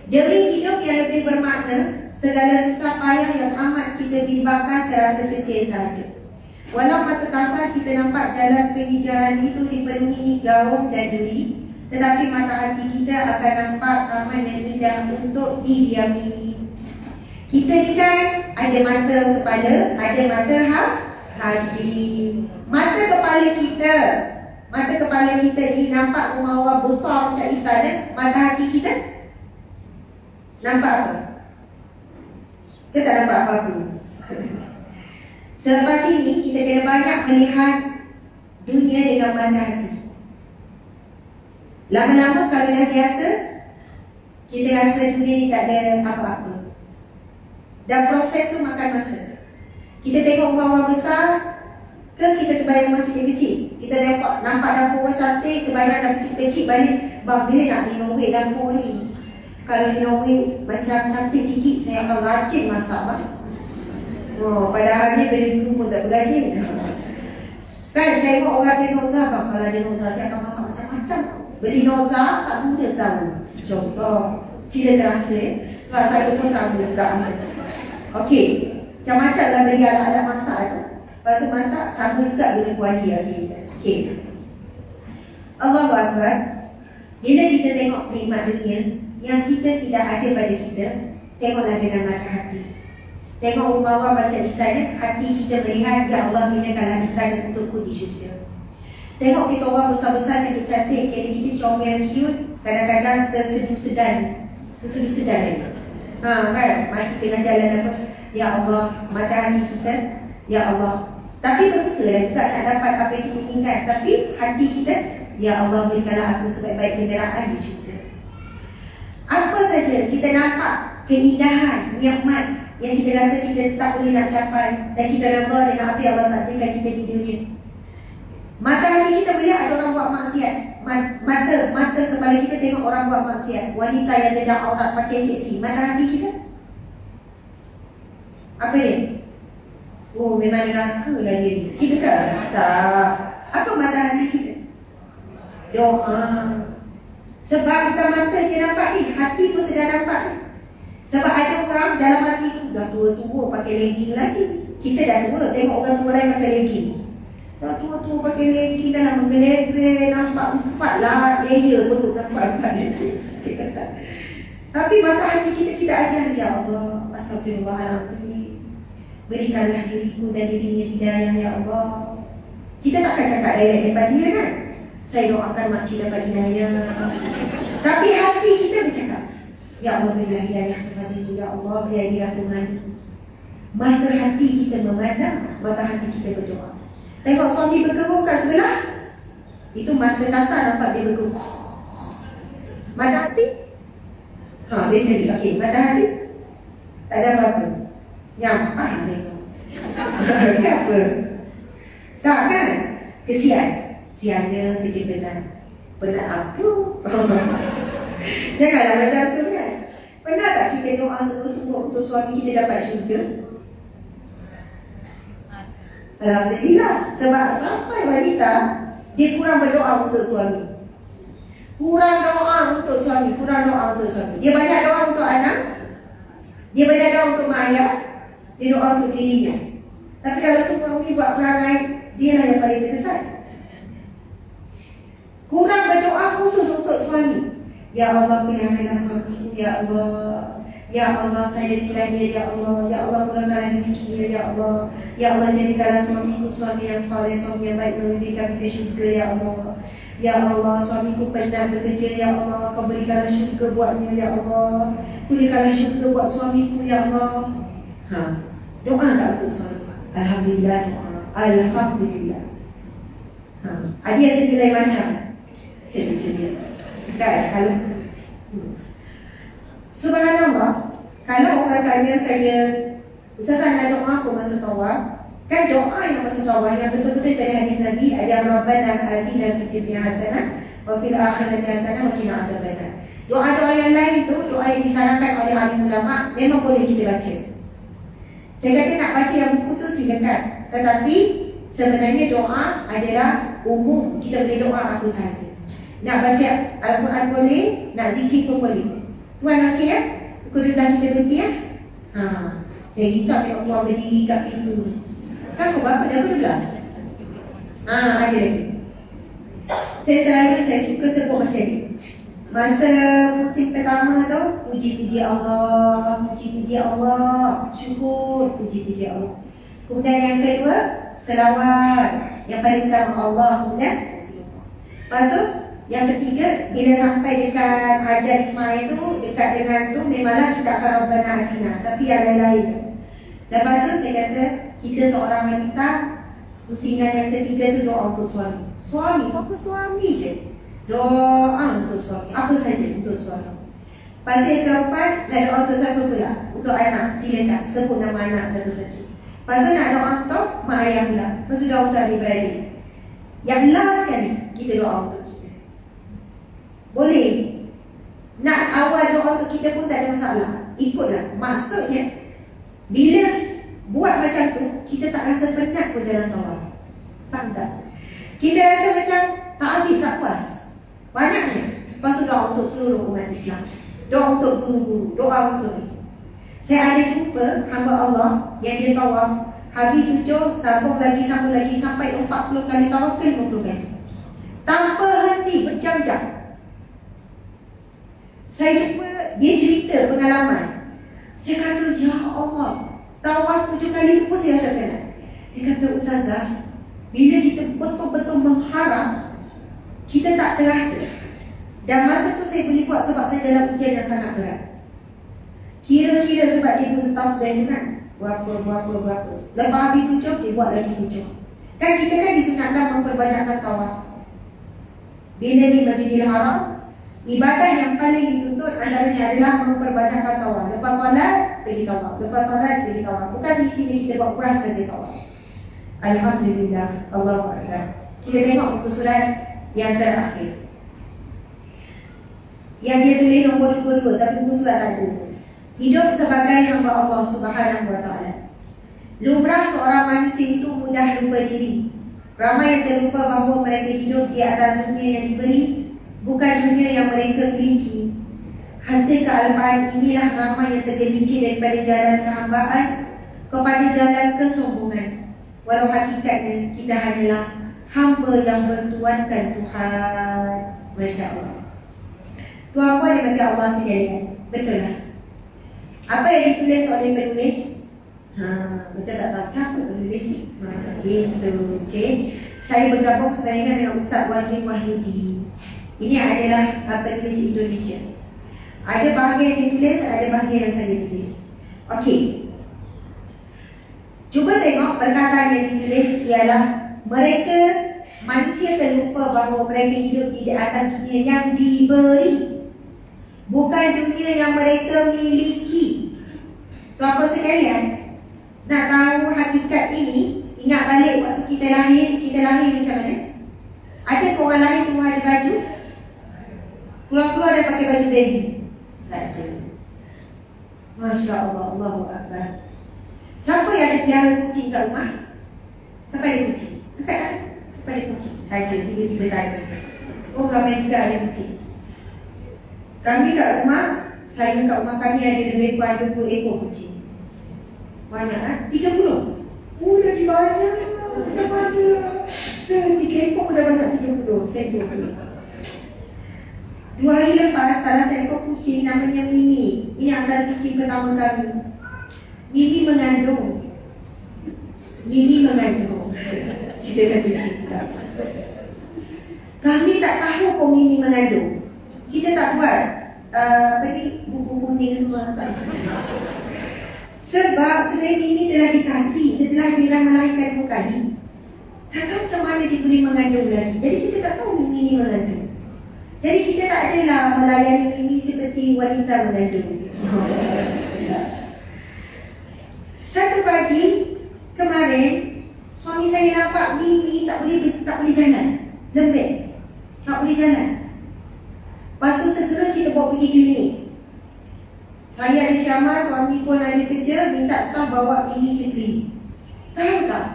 Demi hidup yang lebih bermakna, segala susah payah yang amat kita bimbangkan terasa kecil sahaja. Walau mata kasar kita nampak jalan penghijauan itu dipenuhi gaung dan duri, tetapi mata hati kita akan nampak taman yang indah untuk didiami. Kita ni kan ada mata kepala, ada mata hati. Mata kepala kita ni nampak rumah orang besar macam istana. Mata hati kita nampak apa? Kita tak nampak apa-apa. Selepas ini kita kena banyak melihat dunia dengan mata hati. Lama-lama kalau dah biasa, kita rasa dunia ni tak ada apa-apa. Dan proses tu makan masa. Kita tengok rumah orang besar, ke kita terbayang rumah kita kecil. Kita nampak dapur orang cantik, terbayang dapur kita kecil balik. Bang, bila nak renovate dapur ni? Kalau renovate macam cantik sikit, saya akan rajin masak bang. Padahal dia dari dulu pun tak bergajin. Kan tengok orang dinoza bang. Kalau dinoza saya akan masak macam-macam. Beli dinoza tak muda setahun. Contoh, sila terasa sebab saya pun sama juga. Okey, macam-macam lah beli alat-alat masak tu. Lepas tu masak, sama juga bila kuali akhirnya. Okey, Allahu Akbar. Bila kita tengok nikmat dunia yang kita tidak ada pada kita, tengoklah dengan mata hati. Tengok rumah orang macam istana, hati kita melihat, ya Allah, binakanlah istana untukku di syurga. Tengok kita orang besar-besar, cantik-cantik, kita comel, cute, kadang-kadang terseduh-sedan lagi. Kan, mati tengah jalan apa, ya Allah, mata hati kita, ya Allah. Tapi berusaha juga nak dapat apa yang kita inginkan. Tapi hati kita, ya Allah, berikanlah aku sebaik-baik kenderaan di syurga. Apa saja kita nampak keindahan, nikmat yang kita rasa kita tak boleh nak capai, dan kita redha dengan apa yang Allah takdirkan kita di dunia. Mata hati kita melihat ada orang buat maksiat. Mata kepala kita tengok orang buat maksiat. Wanita yang dedah aurat pakai seksi. Mata hati kita apa dia? Oh, memang neraka lah dia ni. Kita tak. Apa mata hati kita? Doa. Sebab bukan mata je nampak ni, hati pun sedang nampak ni. Sebab ada orang dalam hati tu dah tua-tua pakai legging lagi. Kita dah tua, tengok orang tua lain pakai legging. Dah tua-tua pakai legging, dah lama gelebel, nampak empat lah layer pun tu nampak. Tapi mata hati kita ajar, ya Allah, astagfirullahaladzim, berikanlah diriku dan dirinya hidayah, ya Allah. Kita takkan cakap direct depan dia kan? Saya doakan makcik dapat hidayah. Tapi hati kita bercakap, ya Allah berilah hidayah kepada dia, ya Allah biar dia rasa malu. Mata hati kita memandang, mata hati kita berdoa. Tengok suami berkeruk kat sebelah, itu mata kasar nampak dia berkeruk. Mata hati, dia jadi okey. Mata hati tak ada apa-apa, nyampak tengok. Kenapa? Tak kan? Kesian. Siannya kerja penat apa? Janganlah macam tu kan. Pernah tak kita doa sungguh-sungguh untuk suami kita dapat syurga? Alhamdulillah. Sebab ramai wanita dia kurang berdoa untuk suami, kurang doa untuk suami, kurang doa untuk suami. Dia banyak doa untuk anak, dia banyak doa untuk mak ayah, dia doa untuk dirinya. Tapi kalau suami buat perangai, dia lah yang paling terkesan. Kurang berdoa khusus untuk suami. Ya Allah peliharalah suamiku, ya Allah. Ya Allah sayangilah dia, ya Allah. Ya Allah kurangkanlah rezeki dia, ya Allah. Ya Allah jadikanlah suamiku suami yang soleh, suami yang baik, memberikan kita syurga, ya Allah. Ya Allah suamiku penat bekerja, ya Allah. Kau berikanlah syurga buatnya, ya Allah. Berikanlah syurga buat suamiku, ya Allah. Doa tak untuk suami? Alhamdulillah doa. Alhamdulillah. Ada yang senilai macam kan? Kalau subhanallah, kalau orang tanya saya, Ustazah nak doa apa masa tawaf? Kan doa yang masa tawaf yang betul-betul dari hadis Nabi ada Rabbana atina fid dunya hasanah wa fil akhirati hasanah wa qina azabannar. Doa-doa yang lain tu, doa yang disarankan oleh alim ulama, memang boleh kita baca. Saya kata nak baca yang buku tu silakan, tetapi sebenarnya doa adalah umum, kita boleh doa apa sahaja. Nak baca Al-Quran boleh, nak zikir pun boleh. Tuan okey ya? Pukul 12 kita berhenti ya? Saya risau tengok tuan berdiri kat pintu. Sekarang kau berapa? Dah 12? Ada lagi. Saya suka sebut macam ni. Masa musim pertama tu, puji-puji Allah, puji-puji Allah, syukur, puji-puji Allah. Kemudian yang kedua, selawat. Yang paling utama Allah, kemudian Rasulullah. Lepas tu yang ketiga, bila sampai dekat Hajar Ismail tu, dekat dengan tu, memanglah kita akan Rabbana Atina. Tapi yang lain-lain. Lepas tu saya kata, kita seorang wanita, pusingan yang ketiga tu doa untuk suami. Suami, fokus suami je. Doa untuk suami, apa saja untuk suami. Lepas yang keempat, nak doa untuk siapa pula? Untuk anak, silakan sebut nama anak satu-satu. Lepas tu nak doa untuk mak ayah pula. Lepas tu doa untuk adik-beradik. Yang last sekali, kita doa untuk boleh. Nak awal doa untuk kita pun tak ada masalah. Ikutlah. Maksudnya, bila buat macam tu, kita tak rasa penat pun dalam tawaf. Faham tak? Kita rasa macam tak habis, tak puas. Banyaknya. Lepas tu doa untuk seluruh umat Islam. Doa untuk guru-guru. Doa untuk ni. Saya ada jumpa hamba Allah yang dia tawaf. Habis 7, sambung lagi, sampai 40 kali tawaf ke 50 kali. Tanpa henti, berjam-jam. Saya jumpa, dia cerita pengalaman. Saya kata, ya Allah, tawaf 7 kali pun saya rasa penat. Dia kata, Ustazah, bila kita betul-betul mengharap, kita tak terasa. Dan masa tu saya boleh buat sebab saya dalam ujian yang sangat berat. Kira-kira sebab dia guna tasbih tu kan, berapa. Lepas habis 7, dia buat lagi 7. Kan kita kan disunatkan memperbanyakkan tawaf. Bila di Masjidil Haram, ibadah yang paling dituntut antaranya adalah memperbanyakkan tawaf. Lepas solat, pergi tawaf. Lepas solat, pergi tawaf. Bukan di sini kita buat kurang saja tawaf. Alhamdulillah, Allahu Akbar. Kita tengok muka surat yang terakhir. Yang dia tulis nombor 22, tapi muka surat tak ada. Hidup sebagai hamba Allah Subhanahu wa Ta'ala. Lumrah seorang manusia itu mudah lupa diri. Ramai yang terlupa bahawa mereka hidup di atas dunia yang diberi, bukan dunia yang mereka miliki. Hasil kealpaan inilah ramai yang tergelincir daripada jalan kehambaan kepada jalan kesombongan. Walau hakikatnya kita hanyalah hamba yang bertuankan Tuhan. Masya Allah. Tuan puan dimati Allah sekalian, betul lah. Apa yang ditulis oleh penulis Macam tak tahu siapa tulis ni. Gitu, cik. Saya bergabung sebenarnya dengan Ustaz Wahid Wahidi. Ini adalah penulis Indonesia. Ada bahagian yang ditulis, ada bahagian yang saya tulis. Okey. Cuba tengok perkataan yang ditulis ialah mereka, manusia terlupa bahawa mereka hidup di atas dunia yang diberi, bukan dunia yang mereka miliki. Tuan-tuan sekalian, nak tahu hakikat ini, ingat balik waktu kita lahir macam mana? Ada orang lahir semua ada baju? Keluar-keluar dia pakai baju baby? Tak ada. Masya Allah, Allahu Akbar. Siapa yang ada pelihara kucing kat rumah? Siapa ada kucing? Dekat kan? Siapa ada kucing? Saja tiba-tiba tanya. Oh, ramai juga ada kucing. Kami kat rumah, saya kat rumah kami ada lebih kurang 20 ekor kucing. Banyak kan? 30. Oh, lagi banyak. Macam mana? 3 ekor pun dah banyak 30. Saya 20. 2 hari lepas, salah seekor kucing namanya Mimi. Ini antara kucing pertama kami. Mimi mengandung. Cerita satu cerita. Kami tak tahu kok Mimi mengandung. Kita tak buat tadi buku kuning semua tak. Sebab sebenarnya Mimi telah dikasih setelah dia dah melahirkan 2 kali. Tak tahu macam mana dia boleh mengandung lagi. Jadi kita tak tahu Mimi ni mengandung. Jadi kita tak adalah melayani Mimi seperti wanita mengandung. Satu pagi kemarin, suami saya nampak Mimi tak boleh jalan, lembek, tak boleh jalan. Lepas tu segera kita bawa pergi klinik. Saya ada ceramah, suami pun ada kerja, minta staf bawa Mimi ke klinik. Tahu tak?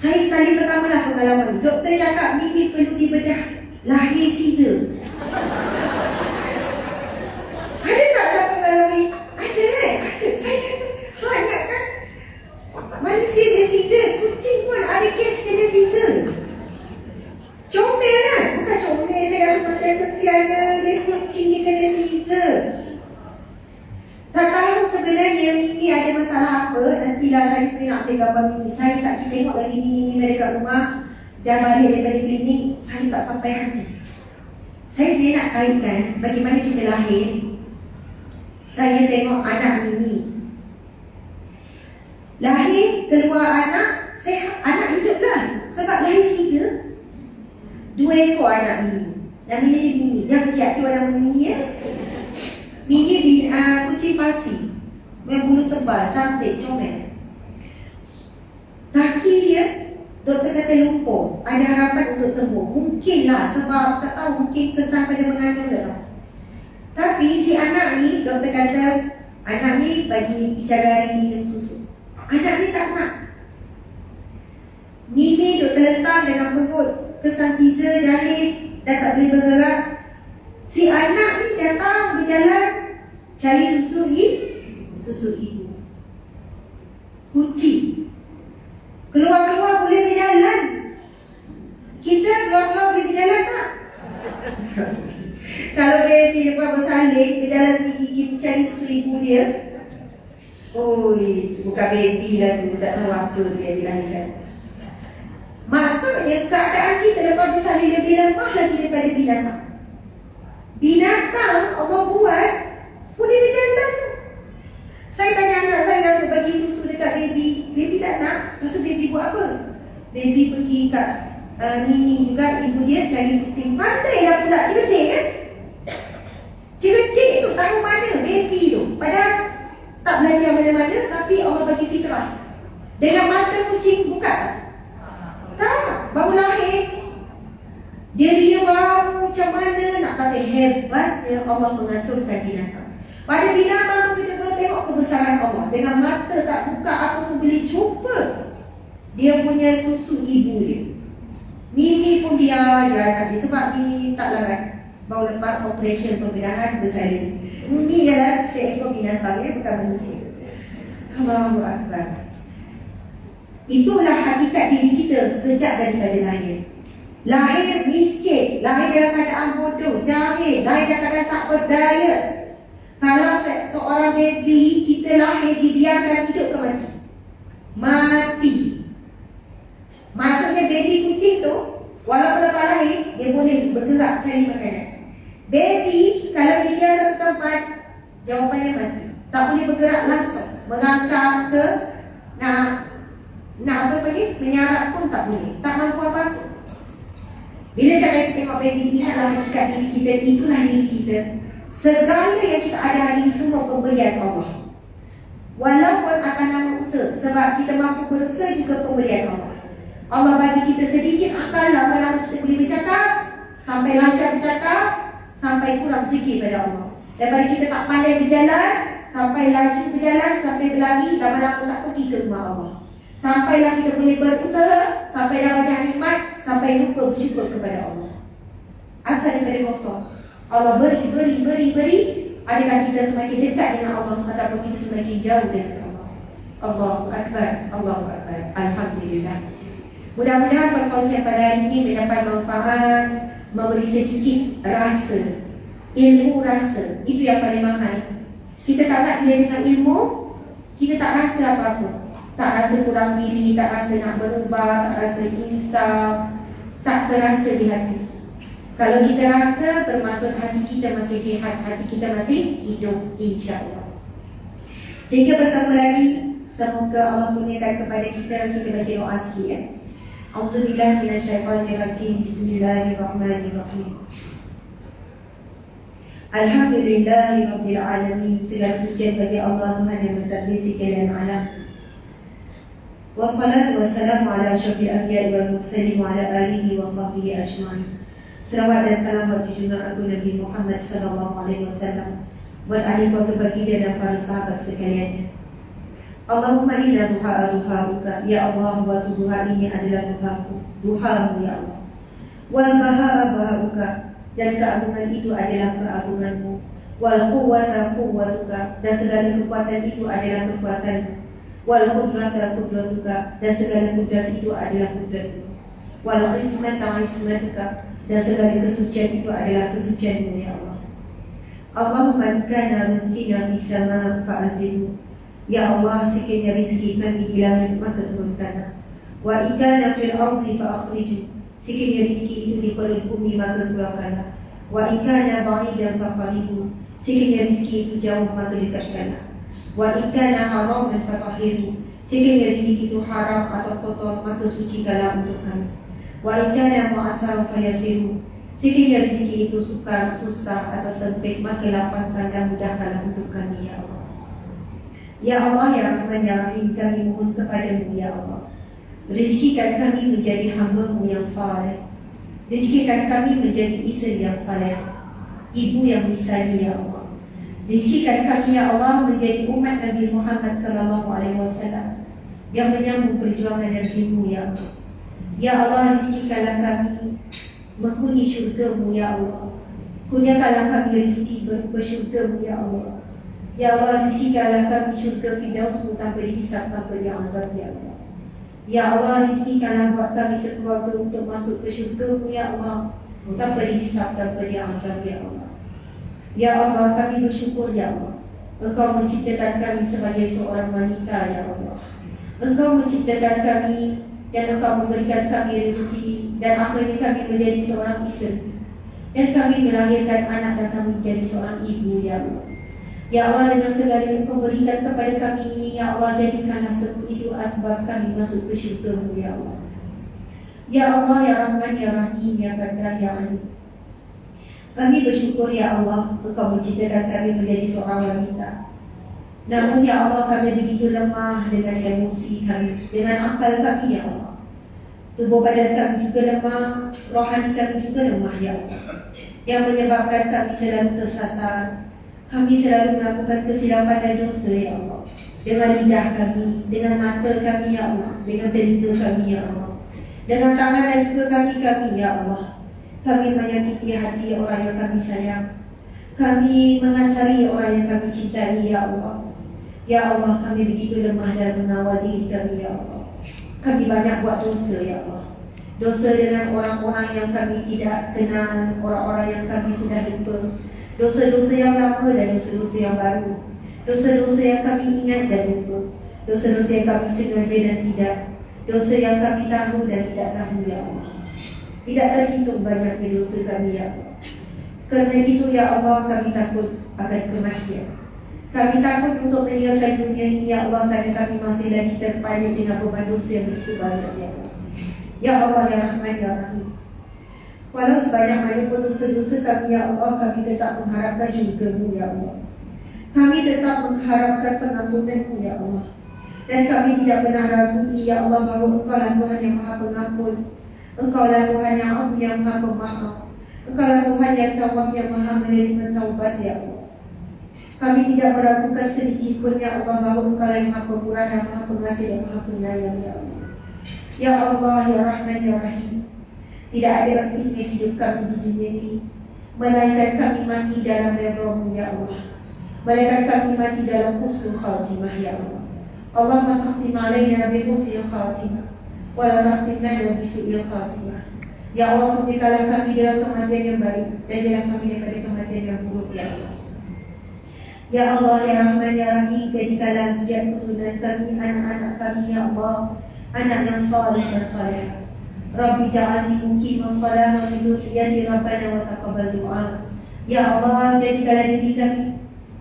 Saya kali pertama lah pengalaman ni. Doktor cakap Mimi perlu dibedah, lahir Caesar. Ada tak siapa mengalami? Ada kan? Ada. Saya kata, ingat kan? Manusia dia Caesar, kucing pun ada kes kena Caesar. Comel kan? Bukan comel, saya rasa macam kesiannya dia kucing dia kena Caesar. Tak tahu sebenarnya Mimi ada masalah apa. Nantilah saya sebenarnya nak ambil gambar Mimi. Saya tak tengok lagi Mimi dekat rumah. Dah balik daripada klinik, saya tak sampai hati. Saya sebenarnya nak kaitkan bagaimana kita lahir. Saya tengok anak Mimi lahir, keluar anak, anak hidup lah. Sebab lahir Caesar. 2 ekor anak Mimi. Namanya dia Mimi. Jangan kecil tu nama Mimi ya. Mimi kucing Parsi, berbulu tebal, cantik, comel. Kaki dia, doktor kata lumpuh. Ada harapan untuk sembuh. Mungkinlah sebab tak tahu, mungkin kesan pada mengandung tak. Tapi si anak ni, doktor kata anak ni bagi bicara hari minum susu. Anak ni tak nak. Mimi duk terletak dalam perut, kesan Caesar, jahit, dah tak boleh bergerak. Si anak ni datang berjalan cari susu ibu. Kucing keluar-keluar boleh berjalan. Kita keluar-keluar boleh berjalan tak? Kalau baby lepas bersalin, berjalan sendiri cari susu ibu dia. Oi, bukan baby lah tu, tak tahu apa dia dilahirkan. Maksudnya keadaan kita lepas bersalin lebih lemah lagi daripada binatang. Binatang Allah buat pun dia berjalan. Saya tanya anak saya untuk bagi susu dekat baby. Baby tak nak. Lepas tu baby buat apa? Baby pergi kat Nini juga, ibu dia cari puting. Pandai lah pula cerdik kan? Cerdik tu tahu mana baby tu. Padahal tak belajar mana-mana, tapi Allah bagi fitrah. Dengan mata kucing buka tak? Tak, baru lahir. Dia baru macam mana nak kata hebatnya Allah mengaturkan binatang. Pada binatang tu kita boleh tengok kebesaran Allah. Dengan mata tak buka apa semua boleh jumpa dia punya susu ibu dia. Mimi pun biar je anak dia sebab Mimi tak larat. Baru lepas operasi pembedahan bersalin. Mimi ialah seekor binatang ya, bukan manusia. Allahu Akbar. Itulah hakikat diri kita sejak daripada lahir. Lahir miskin, lahir dalam keadaan bodoh, jahil, lahir dalam keadaan tak berdaya. Kalau seorang baby kita lahir dibiarkan hidup ke mati? Mati. Maksudnya baby kucing tu walaupun lepas lahir dia boleh bergerak cari makanan. Baby kalau dibiar satu tempat, jawapannya mati. Tak boleh bergerak langsung, merangkak ke nak apa lagi, menyarap pun tak boleh, tak mampu apa-apa. Bila saya tengok baby, inilah hakikat diri kita, itulah diri kita. Segala yang kita ada hari ini semua pemberian Allah. Walaupun akan nama usaha, sebab kita mampu berusaha juga pemberian Allah. Allah bagi kita sedikit akal, lama-lama kita boleh bercakap, sampai lancar bercakap, sampai kurang zikir pada Allah. Daripada kita tak pandai berjalan, sampai laju berjalan, sampai berlari, lama-lama tak pergi ke rumah Allah. Sampailah kita boleh berusaha, sampai dah banyak nikmat, sampai lupa bersyukur kepada Allah. Asal daripada kosong. Allah beri. Adakah kita semakin dekat dengan Allah ataupun kita semakin jauh dengan Allah? Allahu Akbar, Allahu Akbar. Alhamdulillah. Mudah-mudahan perkongsian pada hari ini mendapat manfaat, memberi sedikit rasa, ilmu rasa. Itu yang paling mahal. Kita tak bila dengan ilmu, kita tak rasa apa-apa. Tak rasa kurang diri, tak rasa nak berubah, tak rasa insaf, tak terasa di hati. Kalau kita rasa, bermaksud hati kita masih sihat, hati kita masih hidup, insya-Allah. Sehingga bertemu lagi, semoga Allah kurniakan kepada kita baca doa sikit ya. Auzubillah minasyaitonirrajim. Bismillahirrahmanirrahim. Alhamdulillahirabbil alamin. Segala pujian bagi Allah Tuhan yang mentadbir segala alam. Wassalatu wassalamu ala asyrafil anbiya'i wal mursalin wa ala alihi wa sahbihi ajma'in. Selawat dan salam buat junjungan agung Nabi Muhammad sallallahu alaihi wasallam, buat ahli keluarga baginda dan para sahabat sekalian. Allahumma inna duha'uka, ya Allah, wa duha ini adalah duhamu ya Allah. Wal baha'uka, dan keagungan itu adalah keagunganmu. Wal quwwata, dan segala kekuatan itu adalah kekuatanmu. Wal qudratuka, dan segala kudrat itu adalah kudratmu. Wal ismatuka, dan segala kesucian itu adalah kesucianmu ya Allah. Allahumma kana rizqina fis sama fa'azilhu. Ya Allah, sekiranya rezeki kami di langit maka turunkanlah. Wa ikana fil ardi fa'akhriju. Sekiranya rezeki itu di perut bumi maka keluarkanlah. Wa ikana ba'idan faqaribu. Sekiranya rezeki itu jauh maka dekatkanlah. Wa ikana haraman fatahhiru. Sekiranya rezeki itu haram atau kotor maka sucikanlah untuk kami. Wa ikana mu'assara fayasiru. Sekiranya rezeki itu sukar, susah atau sempit maka lapangkan dan mudahkanlah untuk kami ya Allah. Ya Allah, ya Rahman, ya Rahim, kami mohon kepadamu ya Allah. Rizkikan kami menjadi hamba-Mu yang saleh. Rizkikan kami menjadi isteri yang saleh, ibu yang misali ya Allah. Rizkikan kami ya Allah menjadi umat Nabi Muhammad sallallahu alaihi wasallam yang menyambung perjuangan dan ilmu ya Allah. Ya Allah, rizkikanlah kami menghuni syurga-Mu ya Allah. Kurniakanlah kami rizki bersyurga-Mu ya Allah. Ya Allah, rizkikanlah kami syurga Firdaus-Mu tanpa dihisab, tanpa diazab ya Allah. Ya Allah, rizkikanlah buat kami sekeluarga untuk masuk ke syurga-Mu ya Allah, tanpa dihisab, tanpa diazab ya Allah. Ya Allah, kami bersyukur ya Allah, Engkau menciptakan kami sebagai seorang wanita ya Allah. Engkau menciptakan kami dan Engkau memberikan kami rezeki, dan akhirnya kami menjadi seorang isteri, dan kami melahirkan anak dan kami menjadi seorang ibu ya Allah. Ya Allah, dengan segala yang Engkau berikan kepada kami ini ya Allah, jadikanlah semua itu asbab kami masuk ke syurga-Mu ya Allah. Ya Allah, ya Rahman, ya Rahim, ya Fattah, ya Alim. Kami bersyukur ya Allah, Engkau menciptakan kami menjadi seorang wanita. Namun ya Allah, kami begitu lemah dengan emosi kami, dengan akal kami ya Allah. Tubuh badan kami juga lemah, rohani kami juga lemah ya Allah, yang menyebabkan kami selalu tersasar. Kami selalu melakukan kesilapan dan dosa ya Allah, dengan lidah kami, dengan mata kami ya Allah, dengan telinga kami ya Allah, dengan tangan dan juga kaki kami ya Allah. Kami menyakiti hati orang yang kami sayang. Kami mengasari orang yang kami cintai ya Allah. Ya Allah, kami begitu lemah dalam mengawal diri kami ya Allah. Kami banyak buat dosa ya Allah. Dosa dengan orang-orang yang kami tidak kenal, orang-orang yang kami sudah lupa. dosa-dosa yang lama dan dosa-dosa yang baru, dosa-dosa yang kami ingat dan lupa, dosa-dosa yang kami sengaja dan tidak, dosa yang kami tahu dan tidak tahu, ya Allah. Tidak terhitung banyaknya dosa kami, ya Allah. Kerana itu, ya Allah, kami takut akan kematian. Kami takut untuk meninggalkan dunia ini, ya Allah, kerana kami masih lagi terpalit dengan beban dosa yang begitu banyak, ya Allah. Ya Allah, ya Rahman, ya Rahim. Walau sebanyak manapun dosa-dosa kami, ya Allah, kami tetap mengharapkan syurga-Mu, ya Allah. Kami tetap mengharapkan pengampunan-Mu, ya Allah. Dan kami tidak pernah ragu, ya Allah, bahawa Engkau lah Tuhan yang Maha Pengampun. Engkau lah Tuhan yang Agung, yang Maha Pemaaf. Engkau lah Tuhan yang Tawwab, yang Maha menerima taubat, ya Allah. Kami tidak meragukan sedikit pun, ya Allah, bahawa Engkau lah yang Maha Pemurah, yang Maha Pengasih, dan Maha Penyayang, ya Allah. Ya Allah, ya Rahman, ya Rahim. Tidak ada artinya hidup kami di dunia ini, melainkan kami mati dalam redha-Mu, ya Allah. Melainkan kami mati dalam husnul khatimah, ya Allah. Allahumma takhtim alaina bi husnil khatimah, wa la takhtim lana bi su'il khatimah. Ya Allah, berikanlah kami dalam kematian yang baik, dan jangan kami daripada kematian yang buruk, ya Allah. Ya Allah, ya Rahman, ya Rahim, jadikanlah sujud keturunan kami, anak-anak kami, ya Allah, anak yang saleh dan salehah. Rabbi ja'alni muqimas salah wa min dzurriyyati rabbana wa taqabbal du'a. Ya Allah, jadikanlah diri kami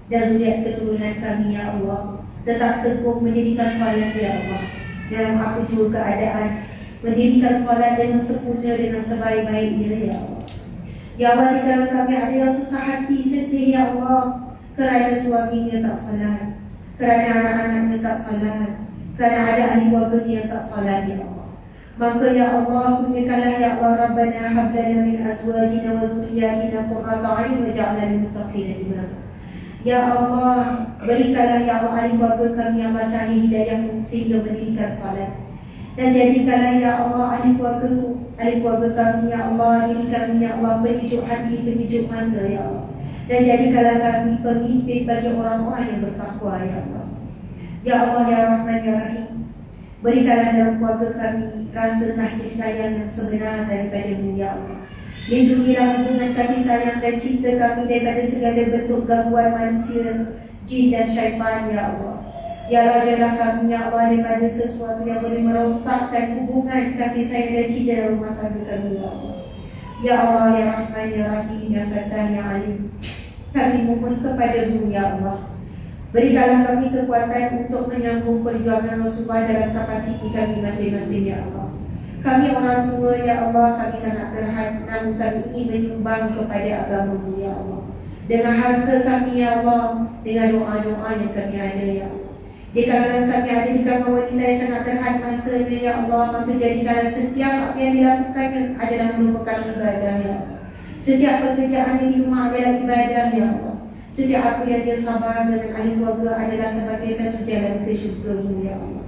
dan zuriat keturunan kami, ya Allah, tetap teguh mendirikan salat, ya Allah, dalam apa jua keadaan, mendirikan salat dengan sempurna, dengan sebaik-baiknya, ya Allah. Ya Allah, jika kami ada yang susah hati, sedih, ya Allah, kerana suaminya tak salat, kerana anak-anaknya tak salat, kerana ada ahli keluarganya yang tak salat, ya Allah. Maka ya Allah, kurniakanlah, ya Allah, Rabbana hab lana min azwajina wa dzurriyyatina qurrata a'yun waj'alna lil muttaqina imama. Ya Allah, berikanlah, ya Allah, ahli keluarga kami yang cahaya hidayah-Mu sehingga mendirikan salat. Dan jadikanlah, ya Allah, ahli keluarga kami, ya Allah, diri kami, ya Allah, penyejuk hati, penyejuk mata, ya Allah. Dan jadikanlah kami pemimpin bagi orang-orang yang bertakwa, ya Allah. Ya Allah, ya Rahman, ya Rahim. Berikanlah dalam keluarga kami rasa kasih sayang yang sebenar daripada-Mu, ya Allah. Lindungilah hubungan kasih sayang dan cinta kami daripada segala bentuk gangguan manusia, jin dan syaitan, ya Allah. Ya rajalah kami, ya Allah, daripada sesuatu yang boleh merosakkan hubungan kasih sayang dan cinta dalam rumah tangga kami, ya Allah. Ya Allah, ya Rahman, ya Rahim, ya Fattah, ya Alim. Kami mohon kepada-Mu, ya Allah. Berikanlah kami kekuatan untuk menyambung perjuangan Rasulullah dalam kapasiti kami masing-masing, ya Allah. Kami orang tua, ya Allah, kami sangat terhad, namun kami ingin menyumbang kepada agama-Mu, ya Allah. Dengan harta kami, ya Allah, dengan doa-doa yang kami ada, ya Allah. Di kalangan kami ada di kalangan wanita yang sangat terhad masanya, ya Allah, maka jadikanlah setiap apa yang dilakukannya adalah merupakan ibadah, ya Allah. Setiap pekerjaan yang di rumah adalah ibadah, ya Allah. Setiap apa yang dia sabar dengan ahli keluarga adalah sebagai satu jalan ke syurga-Mu, ya Allah.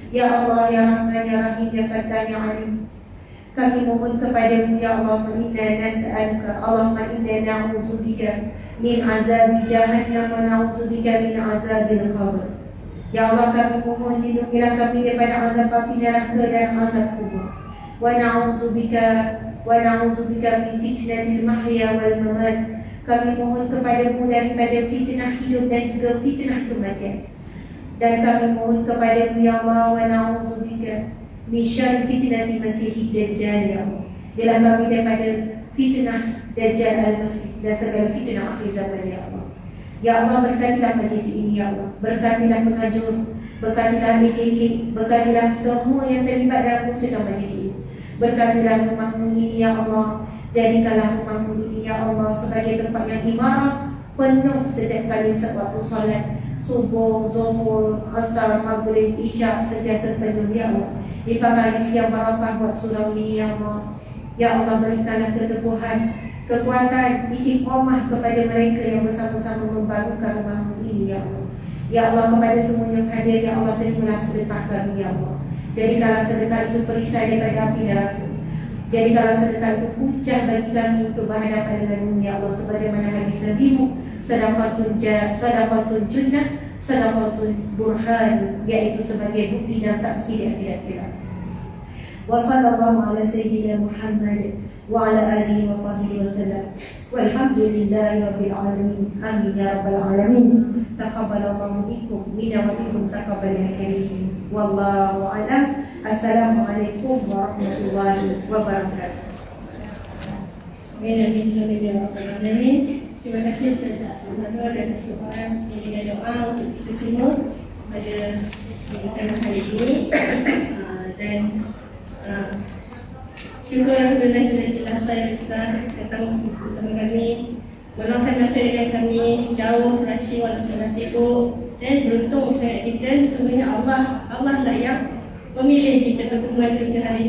Ya Allah, ya Rahman, ya Rahim, ya Fattah, ya Alim. Kami mohon kepada-Mu, ya Allah, inna nas'aluka, Allahumma inna na'udzubika min azabi jahannam wa na'udzubika min azabil qabr. Ya Allah, kami mohon lindungilah kami daripada azab api neraka dan azab kubur. Wa na'udzubika min fitnatil mahya wal mamat. Kami mohon kepada-Mu daripada fitnah hidup dan juga fitnah kematian. Dan kami mohon kepada-Mu, ya Allah, wa na'udzubika min syarri fitnati masiihid dajjal, ya Allah. Biarlah kami daripada fitnah dajjal al-masih dan segala fitnah akhir zaman, ya Allah. Ya Allah, berkatilah majlis ini, ya Allah. Berkatilah pengajar, berkatilah AJK, berkatilah semua yang terlibat dalam usaha majlis ini. Berkatilah rumah-Mu ini, ya Allah. Jadikanlah rumah-Mu ini, ya Allah, sebagai tempat yang imarah, penuh setiap kali sewaktu salat subuh, zuhur, asar, maghrib, isyak, sentiasa penuh, ya Allah. Limpahkan rezeki yang barakah buat surau ini, ya Allah. Ya Allah, berikanlah keteguhan, kekuatan, istiqamah kepada mereka yang bersama-sama membangunkan rumah-Mu ini, ya Allah. Ya Allah, kepada semua yang hadir, ya Allah, terimalah sedekah kami, ya Allah. Jadikanlah sedekah itu perisai daripada api neraka. Jadikanlah sedekah itu hujah bagi kami untuk berhadapan dengan-Mu, ya Allah, sebagaimana hadis Nabi-Mu, sadaqatun junnah, sadaqatun burhan, yaitu sebagai bukti dan saksi di akhirat kelak. Wa sallallahu ala sayyidina Muhammad وعلى آله وصحبه وسلم والحمد لله رب العالمين آمين يا رب العالمين تقبل الله منكم منا ومنكم تقبل يا كريم والله أعلم السلام عليكم ورحمة الله وبركاته. Terima kasih Ustazah Asma dan semua orang yang dengan doa untuk kita semua pada pernikahan hari ini. Dan syukur Alhamdulillah Jalla khairan besar datang bersama kami, meluangkan masa dengan kami jauh Rashi walaupun sibuk, dan beruntung sangat kita sesungguhnya Allah lah yang memilih kita pertemuan kita hari ini.